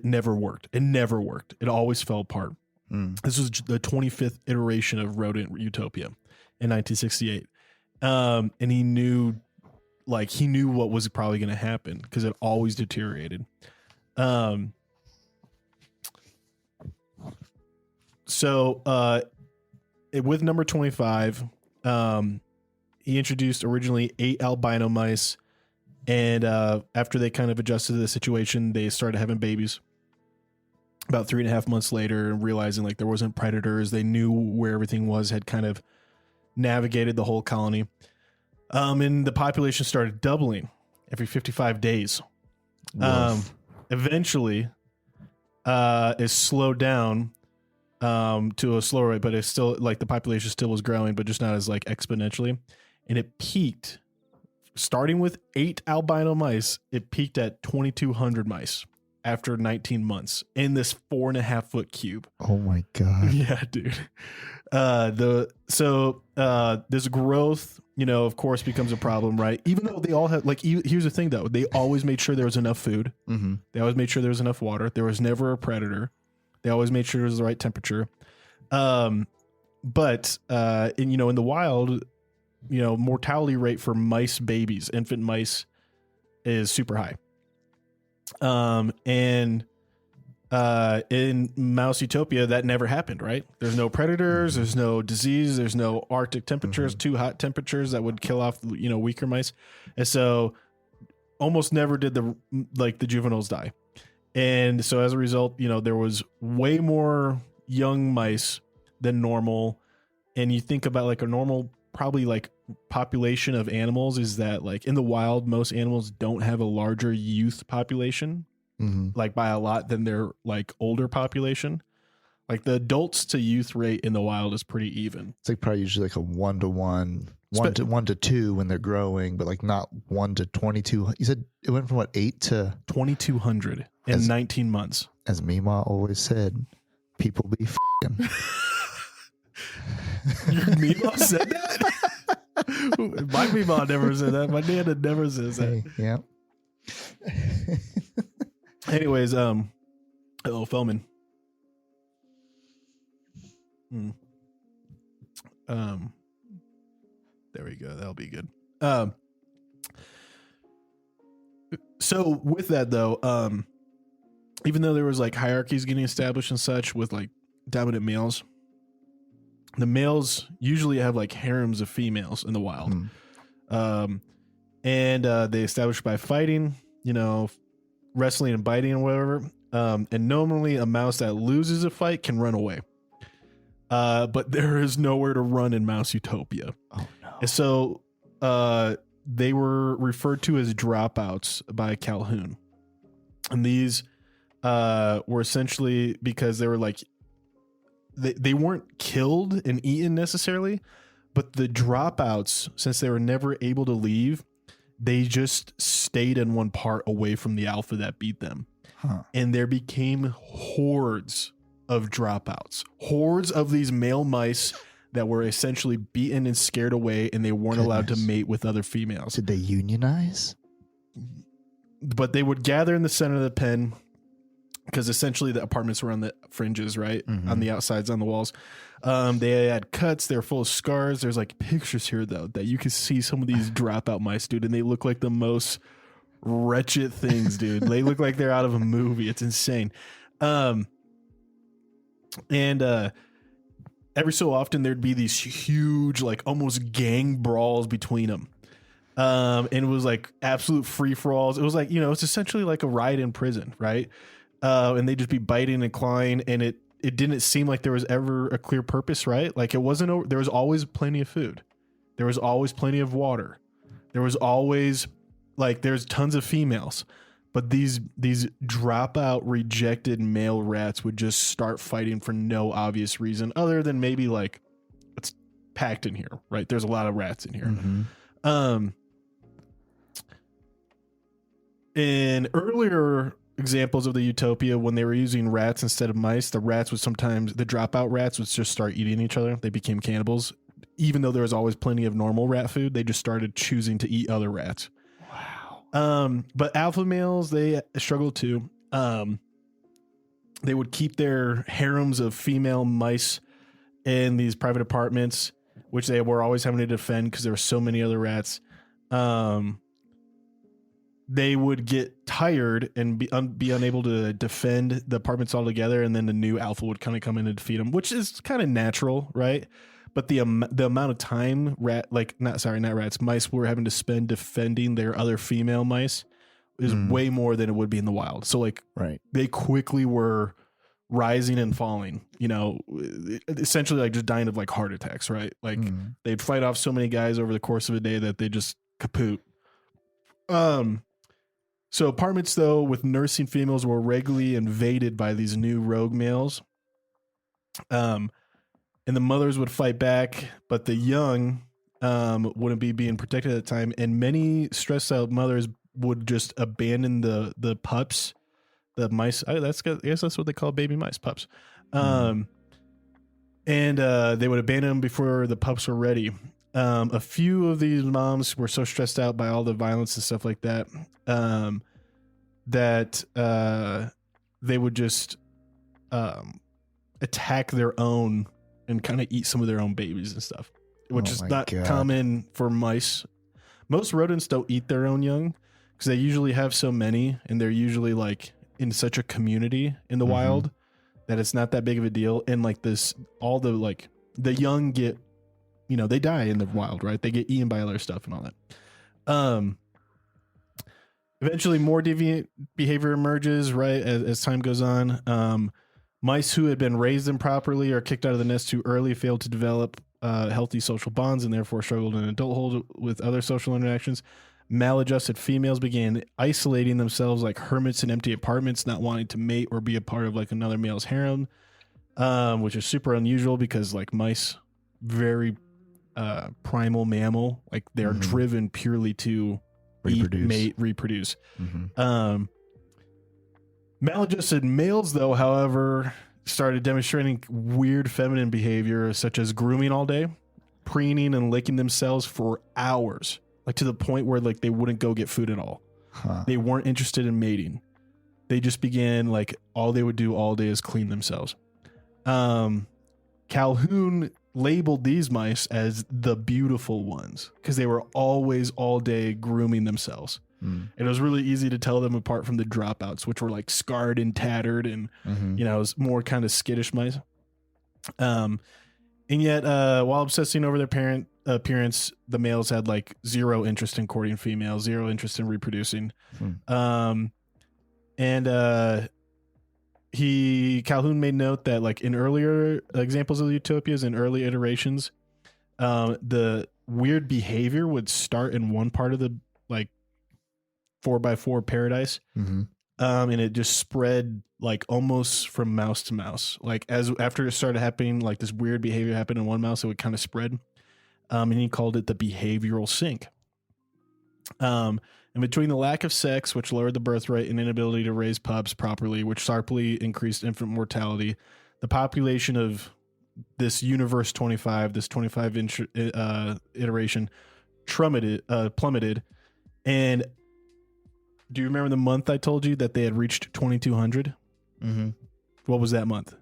never worked. It never worked. It always fell apart. This was the 25th iteration of Rodent Utopia in 1968. And he knew what was probably going to happen because it always deteriorated. So with number 25, he introduced originally 8 albino mice, and after they kind of adjusted to the situation, they started having babies. About 3.5 months later, realizing like there wasn't predators, they knew where everything was, had kind of navigated the whole colony. And the population started doubling every 55 days. Eventually, it slowed down to a slower rate, but it's still like the population still was growing, but just not as like exponentially. And it peaked, starting with 8 albino mice. It peaked at 2,200 mice after 19 months in this 4.5 foot cube. Oh my God. Yeah, dude. This growth, of course, becomes a problem, right? Even though they all have, like, here's the thing though, they always made sure there was enough food. Mm-hmm. They always made sure there was enough water. There was never a predator. They always made sure it was the right temperature. But in the wild, mortality rate for mice babies, infant mice, is super high. And in Mouse Utopia, that never happened, right? There's no predators, there's no disease, there's no Arctic temperatures, too hot temperatures that would kill off, weaker mice. And so almost never did the juveniles die. And so as a result, there was way more young mice than normal. And you think about like a normal, probably like population of animals is that like in the wild, most animals don't have a larger youth population, like by a lot than their like older population. Like the adults to youth rate in the wild is pretty even. It's like probably usually like a 1-to-1, 1-to-2 when they're growing, but like not 1-to-22. You said it went from what, 8 to 2,200 in 19 months. As Mima always said, people be f***ing. Your Mima said that? My Mima never said that. My Nana never says that. Yeah. Anyways, hello, Feldman. There we go. That'll be good. So with that though, even though there was like hierarchies getting established and such with like dominant males, the males usually have like harems of females in the wild. And they establish by fighting, wrestling and biting and whatever. And normally a mouse that loses a fight can run away. But there is nowhere to run in Mouse Utopia. Oh no. And so they were referred to as dropouts by Calhoun. And these were essentially because they were like, they weren't killed and eaten necessarily, but the dropouts, since they were never able to leave, they just stayed in one part away from the alpha that beat them. And there became hordes of dropouts, hordes of these male mice that were essentially beaten and scared away, and they weren't allowed to mate with other females. Did they unionize? But they would gather in the center of the pen, because essentially the apartments were on the fringes, right? On the outsides, on the walls. They had cuts. They're full of scars. There's like pictures here, though, that you can see some of these dropout mice, dude, and they look like the most wretched things, dude. They look like they're out of a movie. It's insane. And every so often there'd be these huge, like almost gang brawls between them. And it was like absolute free for alls. It was like, it's essentially like a riot in prison, right? And they'd just be biting and clawing, and it didn't seem like there was ever a clear purpose, right? Like it wasn't, there was always plenty of food. There was always plenty of water. There was always like, there's tons of females, but these dropout rejected male rats would just start fighting for no obvious reason other than maybe like it's packed in here, right? There's a lot of rats in here. In earlier examples of the Utopia, when they were using rats instead of mice, the dropout rats would just start eating each other. They became cannibals. Even though there was always plenty of normal rat food, they just started choosing to eat other rats. Wow. But alpha males, they struggled too. They would keep their harems of female mice in these private apartments, which they were always having to defend because there were so many other rats. They would get tired and be unable to defend the apartments altogether, and then the new alpha would kind of come in and defeat them, which is kind of natural, right? But the amount of time mice were having to spend defending their other female mice is way more than it would be in the wild. So like, they quickly were rising and falling, essentially like just dying of like heart attacks, right? Like they'd fight off so many guys over the course of a day that they just kaput. So apartments, though, with nursing females were regularly invaded by these new rogue males. And the mothers would fight back, but the young wouldn't be being protected at the time. And many stressed out mothers would just abandon the pups, the mice. I guess that's what they call baby mice, pups. And they would abandon them before the pups were ready. A few of these moms were so stressed out by all the violence and stuff like that, that they would just attack their own and kind of eat some of their own babies and stuff, which is not common for mice. Most rodents don't eat their own young because they usually have so many, and they're usually like in such a community in the wild that it's not that big of a deal. And like this, all the like the young get, you know, they die in the wild, right? They get eaten by other stuff and all that. Eventually more deviant behavior emerges, right, as time goes on. Mice who had been raised improperly or kicked out of the nest too early failed to develop healthy social bonds and therefore struggled in adulthood with other social interactions. Maladjusted females began isolating themselves like hermits in empty apartments, not wanting to mate or be a part of like another male's harem, which is super unusual because like mice, very primal mammal, like they're driven purely to eat, mate, reproduce. Maladjusted males, though, however, started demonstrating weird feminine behavior such as grooming all day, preening and licking themselves for hours, like to the point where like they wouldn't go get food at all. They weren't interested in mating. They just began like all they would do all day is clean themselves. Calhoun labeled these mice as the beautiful ones because they were always all day grooming themselves. And it was really easy to tell them apart from the dropouts, which were like scarred and tattered and, you know, it was more kind of skittish mice. And yet, while obsessing over their appearance, the males had like zero interest in courting females, zero interest in reproducing. Calhoun made note that like in earlier examples of the utopias and early iterations, the weird behavior would start in one part of the like 4x4 paradise. And it just spread like almost from mouse to mouse. Like after it started happening, like this weird behavior happened in one mouse, it would kind of spread. And he called it the behavioral sink. And between the lack of sex, which lowered the birth rate, and inability to raise pups properly, which sharply increased infant mortality, the population of this universe 25, this 25 iteration plummeted. And do you remember the month I told you that they had reached 2,200? What was that month?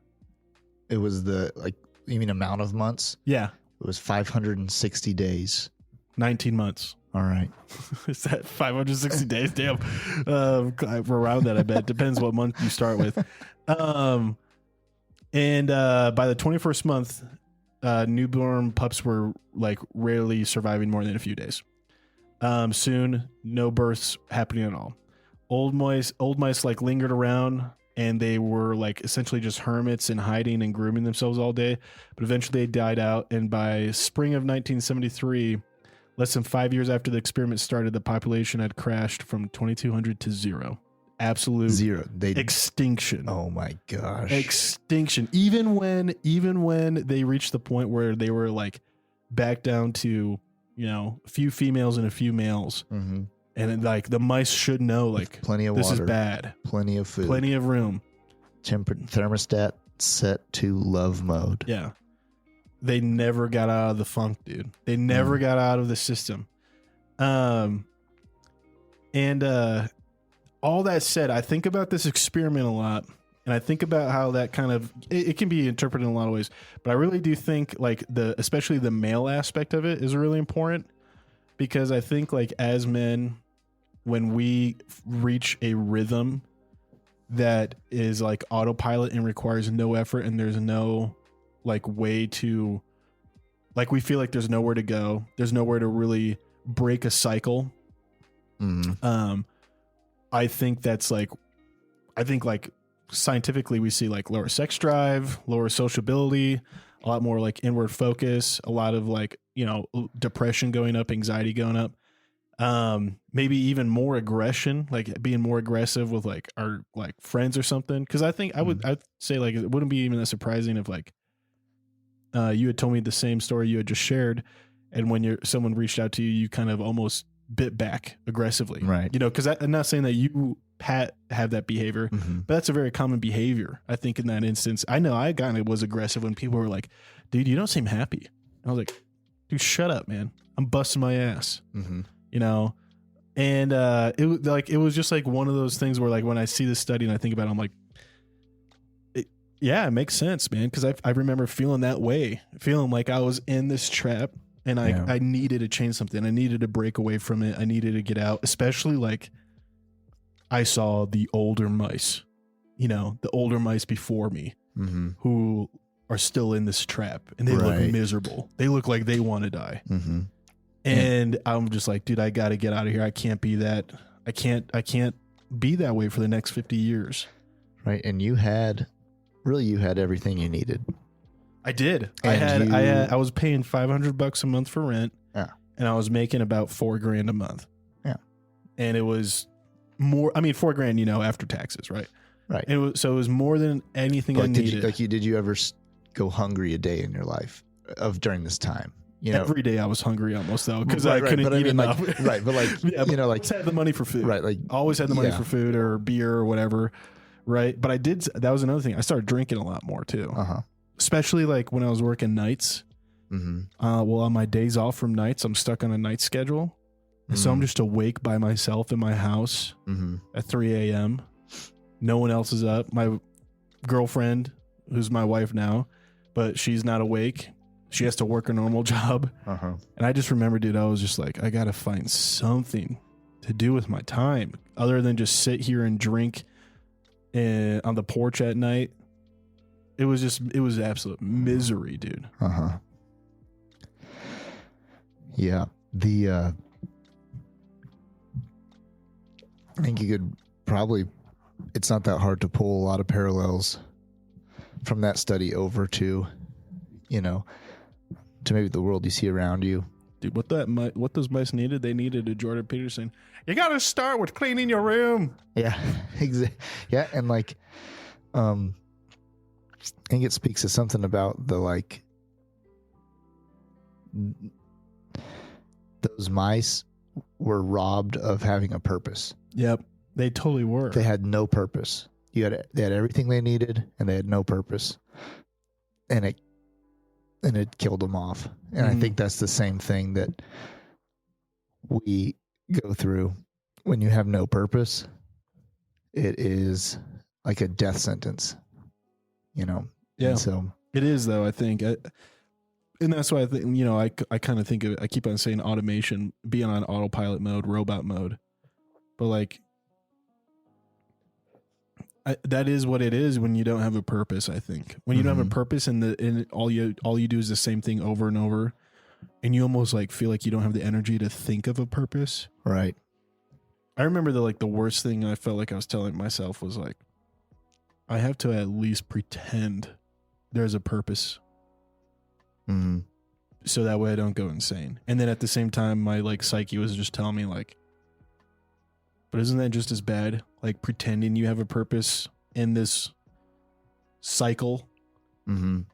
It was the, like, you mean amount of months? Yeah. It was 560 days. 19 months. All right. Is that 560 days? Damn. Around that, I bet. Depends what month you start with. And by the 21st month, newborn pups were like rarely surviving more than a few days. Soon, no births happening at all. Old mice like lingered around, and they were like essentially just hermits and hiding and grooming themselves all day. But eventually they died out. And by spring of 1973, less than 5 years after the experiment started, the population had crashed from 2,200 to zero. Absolute zero. Extinction. Oh my gosh. Extinction. Even when they reached the point where they were like back down to, you know, a few females and a few males. And like the mice should know, like, plenty of this water, is bad. Plenty of food, plenty of room. Thermostat set to love mode. Yeah. They never got out of the funk, dude. They never got out of the system. And all that said, I think about this experiment a lot, and I think about how that kind of it can be interpreted in a lot of ways. But I really do think like especially the male aspect of it is really important, because I think like as men, when we reach a rhythm that is like autopilot and requires no effort, and there's no like way to, like, we feel like there's nowhere to go, there's nowhere to really break a cycle. I think that's like, I think like scientifically we see like lower sex drive, lower sociability, a lot more like inward focus, a lot of like, you know, depression going up, anxiety going up, maybe even more aggression, like being more aggressive with like our like friends or something. Cause I think I'd say like, it wouldn't be even that surprising if like, you had told me the same story you had just shared, and when someone reached out to you, you kind of almost bit back aggressively, right? You know, because I'm not saying that you, Pat, have that behavior, but that's a very common behavior. I think in that instance, I know I kind of was aggressive when people were like, "Dude, you don't seem happy." I was like, "Dude, shut up, man. I'm busting my ass." You know, and it was just like one of those things where like when I see this study and I think about it, I'm like, yeah, it makes sense, man. Because I remember feeling that way, feeling like I was in this trap, And I needed to change something. I needed to break away from it. I needed to get out, especially like I saw the older mice, the older mice before me who are still in this trap, and they look miserable. They look like they want to die. And I'm just like, dude, I got to get out of here. I can't be that. I can't be that way for the next 50 years. Right. And you had everything you needed. I did. I was paying $500 a month for rent. Yeah. And I was making about $4,000 a month. Yeah. And it was more, $4,000, after taxes. Right. Right. And it was more than anything I needed. Did you ever go hungry a day in your life during this time? Every day I was hungry almost though, because I couldn't eat enough. Always had the money for food. Right. Like always had the money for food or beer or whatever. Right. But that was another thing. I started drinking a lot more too. Especially like when I was working nights. Well, on my days off from nights, I'm stuck on a night schedule. And so I'm just awake by myself in my house at 3 a.m. No one else is up. My girlfriend, who's my wife now, but she's not awake. She has to work a normal job. And I just remember, dude, I was just like, I got to find something to do with my time other than just sit here and drink on the porch at night. It was absolute misery, dude. Yeah. I think you could probably, it's not that hard to pull a lot of parallels from that study over to, to maybe the world you see around you. Dude, what those mice needed, they needed a Jordan Peterson. You got to start with cleaning your room. Yeah, exactly. Yeah, and like, I think it speaks to something about those mice were robbed of having a purpose. Yep, they totally were. They had no purpose. They had everything they needed, and they had no purpose, and it killed them off. And I think that's the same thing that we go through when you have no purpose. It is like a death sentence, Yeah. And so it is, though, I think. And that's why I think, I kind of think of it, I keep on saying automation, being on autopilot mode, robot mode. But like, that is what it is when you don't have a purpose. I think when you don't have a purpose and all you do is the same thing over and over, and you almost like feel like you don't have the energy to think of a purpose. Right. I remember the worst thing I felt like I was telling myself was like, I have to at least pretend there's a purpose. So that way I don't go insane. And then at the same time, my like psyche was just telling me like, but isn't that just as bad? Like pretending you have a purpose in this cycle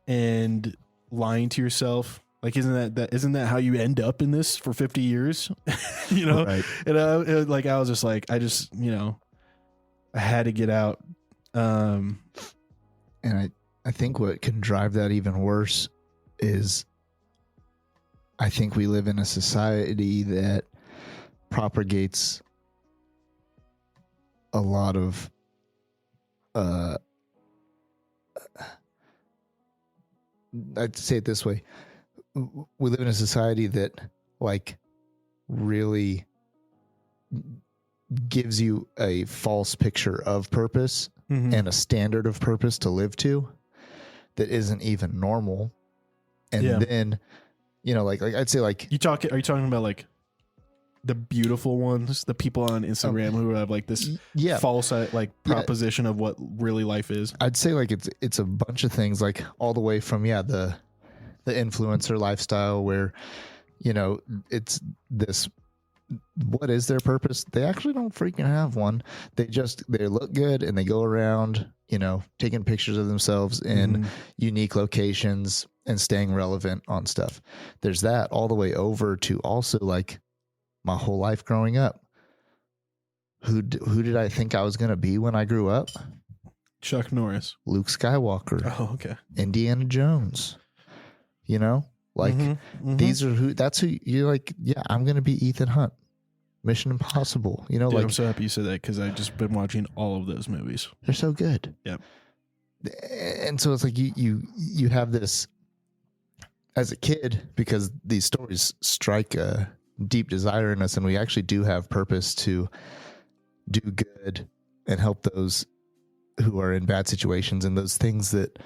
and lying to yourself. Like, isn't that how you end up in this for 50 years? Right. And I was just like, I had to get out. And I think what can drive that even worse is I think we live in a society that propagates a lot of I'd say it this way. We live in a society that like really gives you a false picture of purpose and a standard of purpose to live to that isn't even normal. And then, like I'd say like, are you talking about like the beautiful ones, the people on Instagram who have like this false like proposition of what really life is? I'd say like it's a bunch of things, like all the way from the influencer lifestyle where it's this, what is their purpose? They actually don't freaking have one. They look good and they go around taking pictures of themselves in unique locations and staying relevant on stuff. There's that, all the way over to also like my whole life growing up. Who did I think I was going to be when I grew up? Chuck Norris. Luke Skywalker. Oh, okay. Indiana Jones. These are that's who you're like, yeah, I'm going to be Ethan Hunt. Mission Impossible. Dude, I'm so happy you said that because I've just been watching all of those movies. They're so good. Yep. And so it's like you have this, as a kid, because these stories strike a deep desire in us, and we actually do have purpose to do good and help those who are in bad situations, and those things that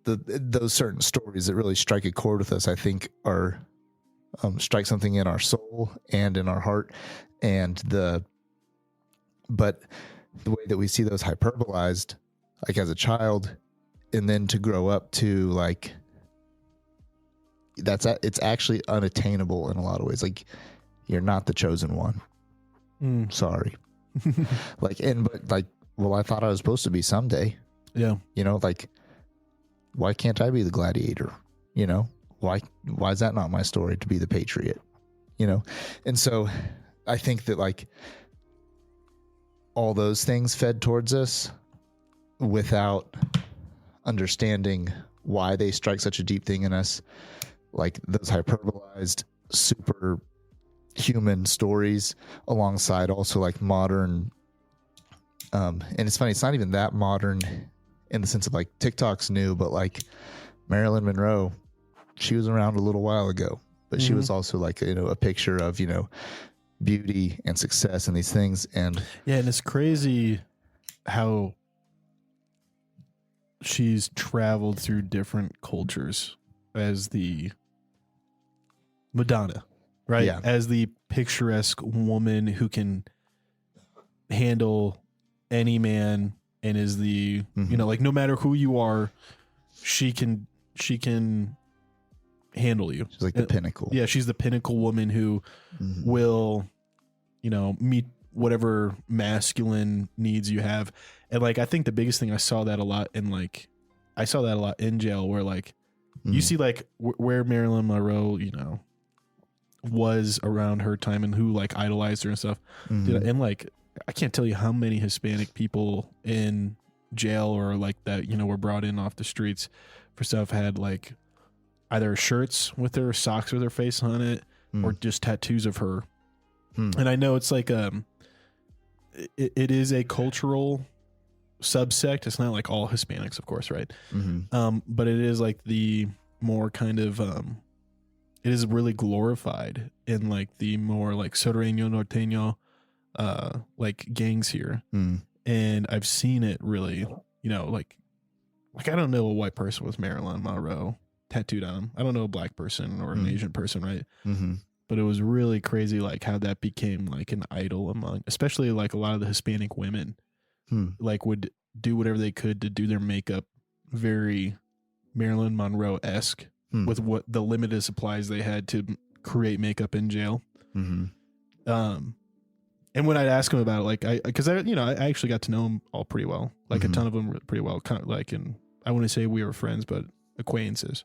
those certain stories that really strike a chord with us, I think are strike something in our soul and in our heart. But the way that we see those hyperbolized, like as a child, and then to grow up to like, it's actually unattainable in a lot of ways. Like, you're not the chosen one. Sorry. But well, I thought I was supposed to be someday. Yeah. Like, why can't I be the gladiator? Why is that not my story to be the patriot? And so I think that like all those things fed towards us without understanding why they strike such a deep thing in us, like those hyperbolized, super human stories alongside also like modern. And it's funny, it's not even that modern in the sense of like TikTok's new, but like Marilyn Monroe, she was around a little while ago, but she was also like, a picture of, beauty and success and these things. And yeah, and it's crazy how she's traveled through different cultures as the Madonna, right? Yeah. As the picturesque woman who can handle any man and is the, like no matter who you are, she can handle you. She's like the pinnacle. Yeah, she's the pinnacle woman who will, meet whatever masculine needs you have. And like, I think the biggest thing I saw that a lot in jail, where like you see like where Marilyn Monroe, was around her time and who like idolized her and stuff. And like, I can't tell you how many Hispanic people in jail or like that, were brought in off the streets for stuff, had like either shirts with their socks with her face on it or just tattoos of her. And I know it's like, it is a cultural subsect. It's not like all Hispanics, of course. Right. But it is like the more kind of, it is really glorified in like the more like Sureño Norteño, like gangs here. And I've seen it really, like I don't know a white person with Marilyn Monroe tattooed on him. I don't know a black person or an Asian person, right? But it was really crazy, like how that became like an idol among, especially like a lot of the Hispanic women, like would do whatever they could to do their makeup very Marilyn Monroe-esque with what the limited supplies they had to create makeup in jail. And when I'd ask him about it, like I actually got to know them all pretty well, like a ton of them pretty well, kind of like, and I wouldn't say we were friends, but acquaintances.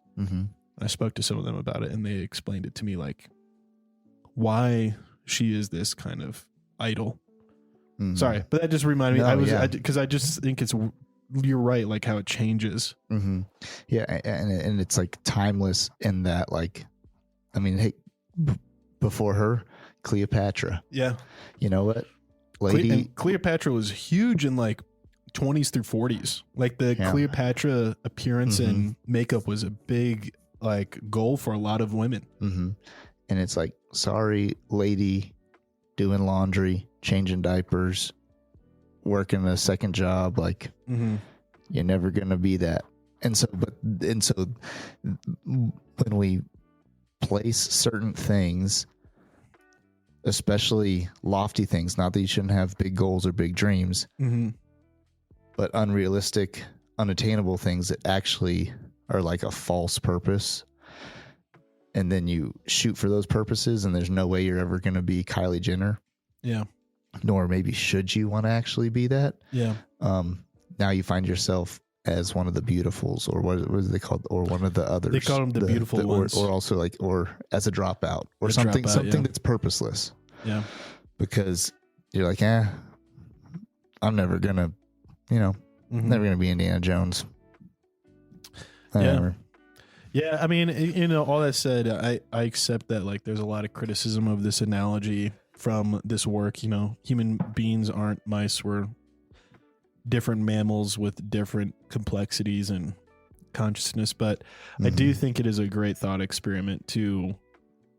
I spoke to some of them about it, and they explained it to me, like why she is this kind of idol. Sorry, but that just reminded me. Because I just think you're right, like how it changes. Yeah, and it's like timeless in that, like, I mean, hey, before her, Cleopatra. Yeah, you know what, lady? Cleopatra was huge in like 20s through 40s. Like the Cleopatra appearance and makeup was a big like goal for a lot of women. And it's like, sorry, lady, doing laundry, changing diapers, working a second job, like you're never gonna be that. And so when we place certain things, especially lofty things, not that you shouldn't have big goals or big dreams, but unrealistic, unattainable things that actually are like a false purpose, and then you shoot for those purposes, and there's no way you're ever going to be Kylie Jenner. Yeah. Nor maybe should you want to actually be that. Yeah. Now you find yourself as one of the beautifuls, or what is they called, or one of the others. They call them the beautiful ones, or also like, or as a dropout, or something that's purposeless. Yeah. Because you're like, I'm never gonna, never gonna be Indiana Jones. Yeah. Yeah, I mean, all that said, I accept that, like, there's a lot of criticism of this analogy from this work. Human beings aren't mice. We're different mammals with different complexities, and consciousness. But I do think it is a great thought experiment to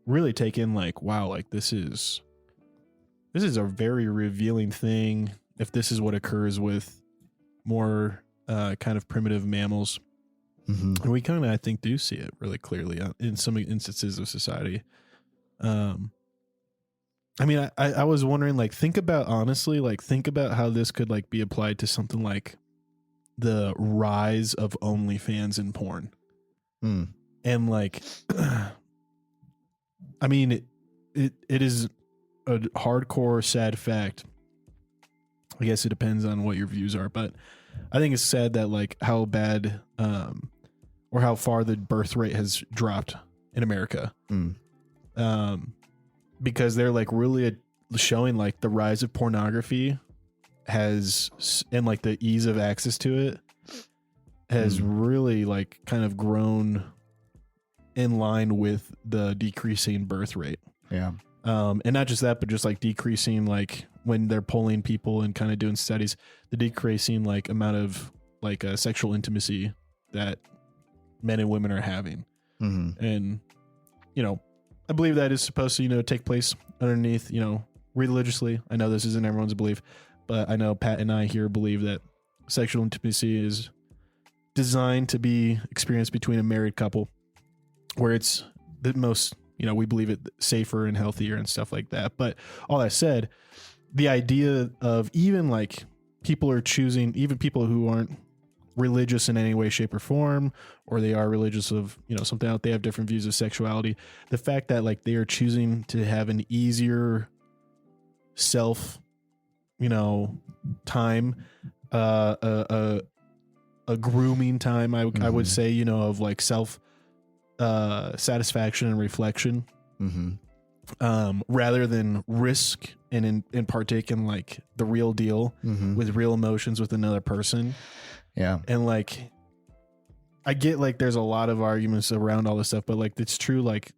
really take in, like, wow, like this is a very revealing thing. If this is what occurs with more kind of primitive mammals, and we kind of, I think, do see it really clearly in some instances of society. I mean, I was wondering, like, think about how this could like be applied to something like the rise of OnlyFans in porn. And like, I mean, it is a hardcore sad fact. I guess it depends on what your views are, but I think it's sad that like how bad or how far the birth rate has dropped in America. Because they're like really showing like the rise of pornography has, and like the ease of access to it has really like kind of grown in line with the decreasing birth rate. Yeah. And not just that, but just like decreasing, like when they're polling people and kind of doing studies, the decreasing like amount of like sexual intimacy that men and women are having. And, you know, I believe that is supposed to, you know, take place underneath, you know, religiously. I know this isn't everyone's belief, but I know Pat and I here believe that sexual intimacy is designed to be experienced between a married couple, where it's the most, you know, we believe it safer and healthier and stuff like that. But all that said, the idea of even like people are choosing, even people who aren't religious in any way, shape, or form, or they are religious of, you know, something else, they have different views of sexuality. The fact that like they are choosing to have an easier self, you know, time, a grooming time, I would say, you know, of like self satisfaction and reflection, rather than risk and partake in like the real deal with real emotions with another person. Yeah. And like, I get like there's a lot of arguments around all this stuff, but like it's true. Like,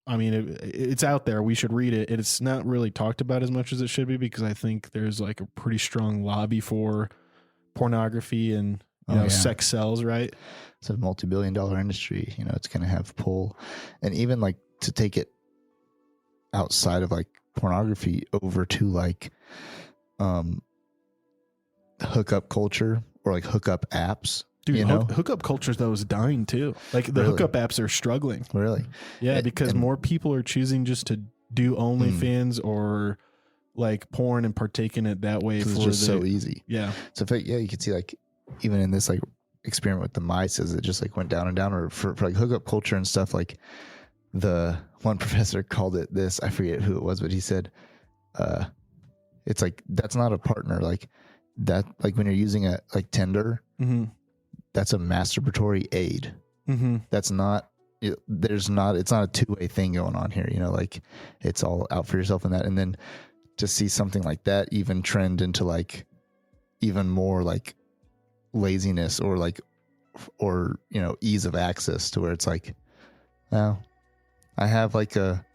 I mean, it's out there. We should read it. It's not really talked about as much as it should be, because I think there's like a pretty strong lobby for pornography and, you know, sex sells, right? It's a multi-billion-dollar industry. You know, it's going to have pull. And even like to take it outside of like pornography over to like hookup culture or like hookup apps. Dude, you know? hookup culture though is dying too. Like the hookup apps are struggling. Really? Yeah, because more people are choosing just to do OnlyFans or like porn and partake in it that way. It's just so easy. Yeah. So you can see like even in this like experiment with the mice, as it just like went down and down, or for like hookup culture and stuff, like the one professor called it this, I forget who it was, but he said, it's like, that's not a partner. Like that, like when you're using a like Tinder, that's a masturbatory aid. That's not, it's not a two-way thing going on here. You know, like it's all out for yourself and that. And then to see something like that even trend into like even more like laziness or like, or, you know, ease of access to where it's like, well, I have like a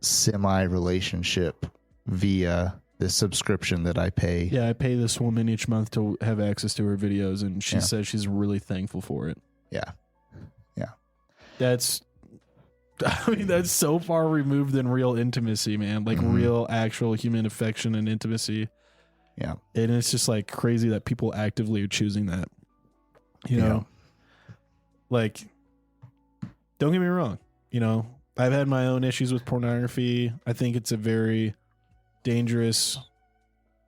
semi relationship via this subscription that I pay. Yeah, I pay this woman each month to have access to her videos, and she says she's really thankful for it. Yeah. Yeah. That's, I mean, that's so far removed than real intimacy, man. Like real actual human affection and intimacy. Yeah. And it's just like crazy that people actively are choosing that. You know? Like, don't get me wrong. You know, I've had my own issues with pornography. I think it's a very dangerous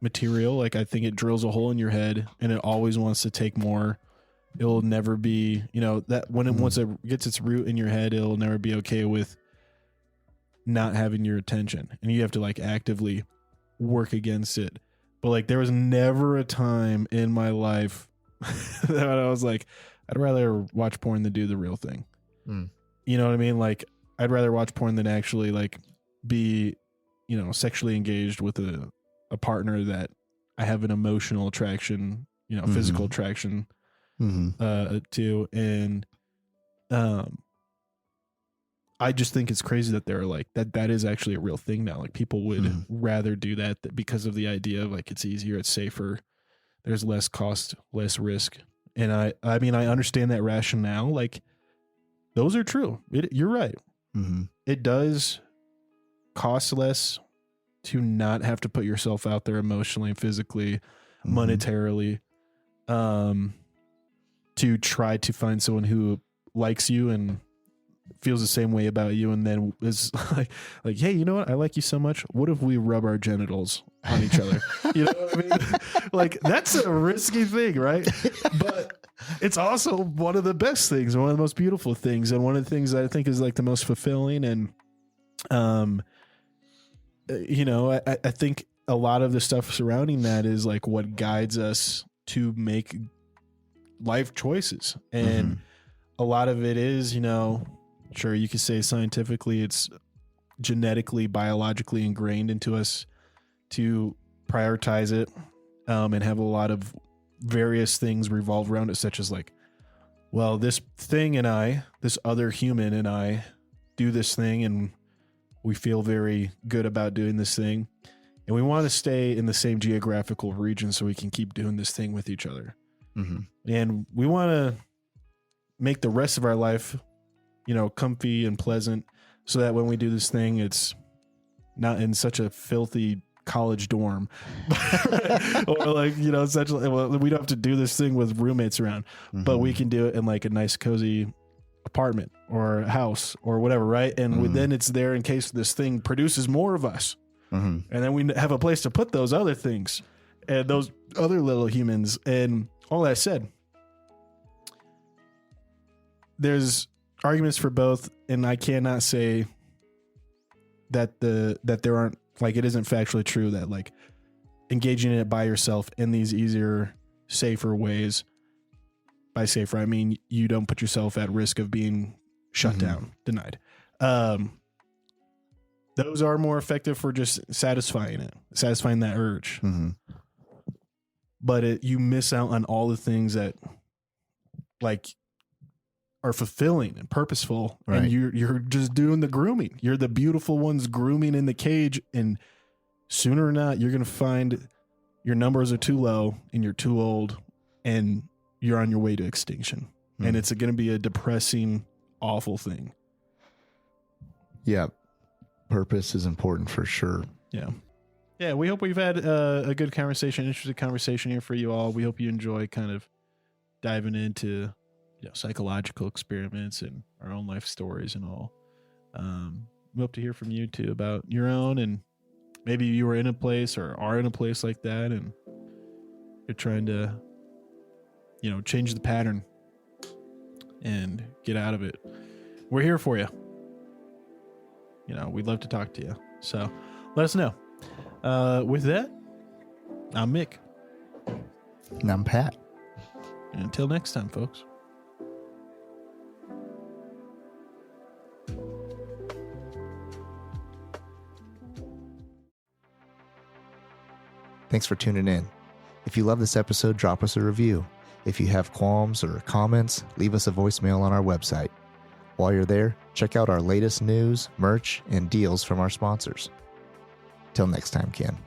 material. Like, I think it drills a hole in your head and it always wants to take more. It'll never be, you know, that when it once it gets its root in your head, it'll never be okay with not having your attention. And you have to like actively work against it. But like, there was never a time in my life that I was like, I'd rather watch porn than do the real thing. You know what I mean? Like, I'd rather watch porn than actually like be, you know, sexually engaged with a partner that I have an emotional attraction, you know, physical attraction to. And I just think it's crazy that they're like that is actually a real thing now. Like, people would rather do that because of the idea of like, it's easier, it's safer, there's less cost, less risk. And I mean, I understand that rationale. Like, those are true. You're right. Mm-hmm. It does cost less to not have to put yourself out there emotionally, physically, monetarily, to try to find someone who likes you and feels the same way about you, and then is like, hey, you know what? I like you so much. What if we rub our genitals on each other? You know what I mean? Like, that's a risky thing, right? But it's also one of the best things, one of the most beautiful things, and one of the things that I think is like the most fulfilling. And, you know, I think a lot of the stuff surrounding that is like what guides us to make life choices. And a lot of it is, you know, sure, you could say scientifically it's genetically, biologically ingrained into us to prioritize it, and have a lot of various things revolve around it, such as like, well, this thing and I, this other human and I do this thing, and we feel very good about doing this thing, and we want to stay in the same geographical region so we can keep doing this thing with each other. And we want to make the rest of our life, you know, comfy and pleasant, so that when we do this thing, it's not in such a filthy college dorm, or like, you know, essentially, well, we don't have to do this thing with roommates around, but we can do it in like a nice, cozy apartment or house or whatever, right? And then it's there in case this thing produces more of us, and then we have a place to put those other things and those other little humans. And all that said, there's arguments for both, and I cannot say that there aren't, like, it isn't factually true that like engaging in it by yourself in these easier, safer ways, by safer I mean you don't put yourself at risk of being shut down, denied. Those are more effective for just satisfying that urge. But you miss out on all the things that like are fulfilling and purposeful, right? And you're just doing the grooming. You're the beautiful ones grooming in the cage, and sooner or not, you're gonna find your numbers are too low and you're too old, and you're on your way to extinction. And it's gonna be a depressing, awful thing. Yeah, purpose is important for sure. Yeah, we hope we've had a good conversation, interesting conversation here for you all. We hope you enjoy kind of diving into, you know, psychological experiments and our own life stories and all. We hope to hear from you too about your own, and maybe you were in a place or are in a place like that, and you're trying to, you know, change the pattern and get out of it. We're here for you. You know, we'd love to talk to you. So let us know. With that, I'm Mick. And I'm Pat. And until next time, folks. Thanks for tuning in. If you love this episode, drop us a review. If you have qualms or comments, leave us a voicemail on our website. While you're there, check out our latest news, merch, and deals from our sponsors. Till next time, Ken.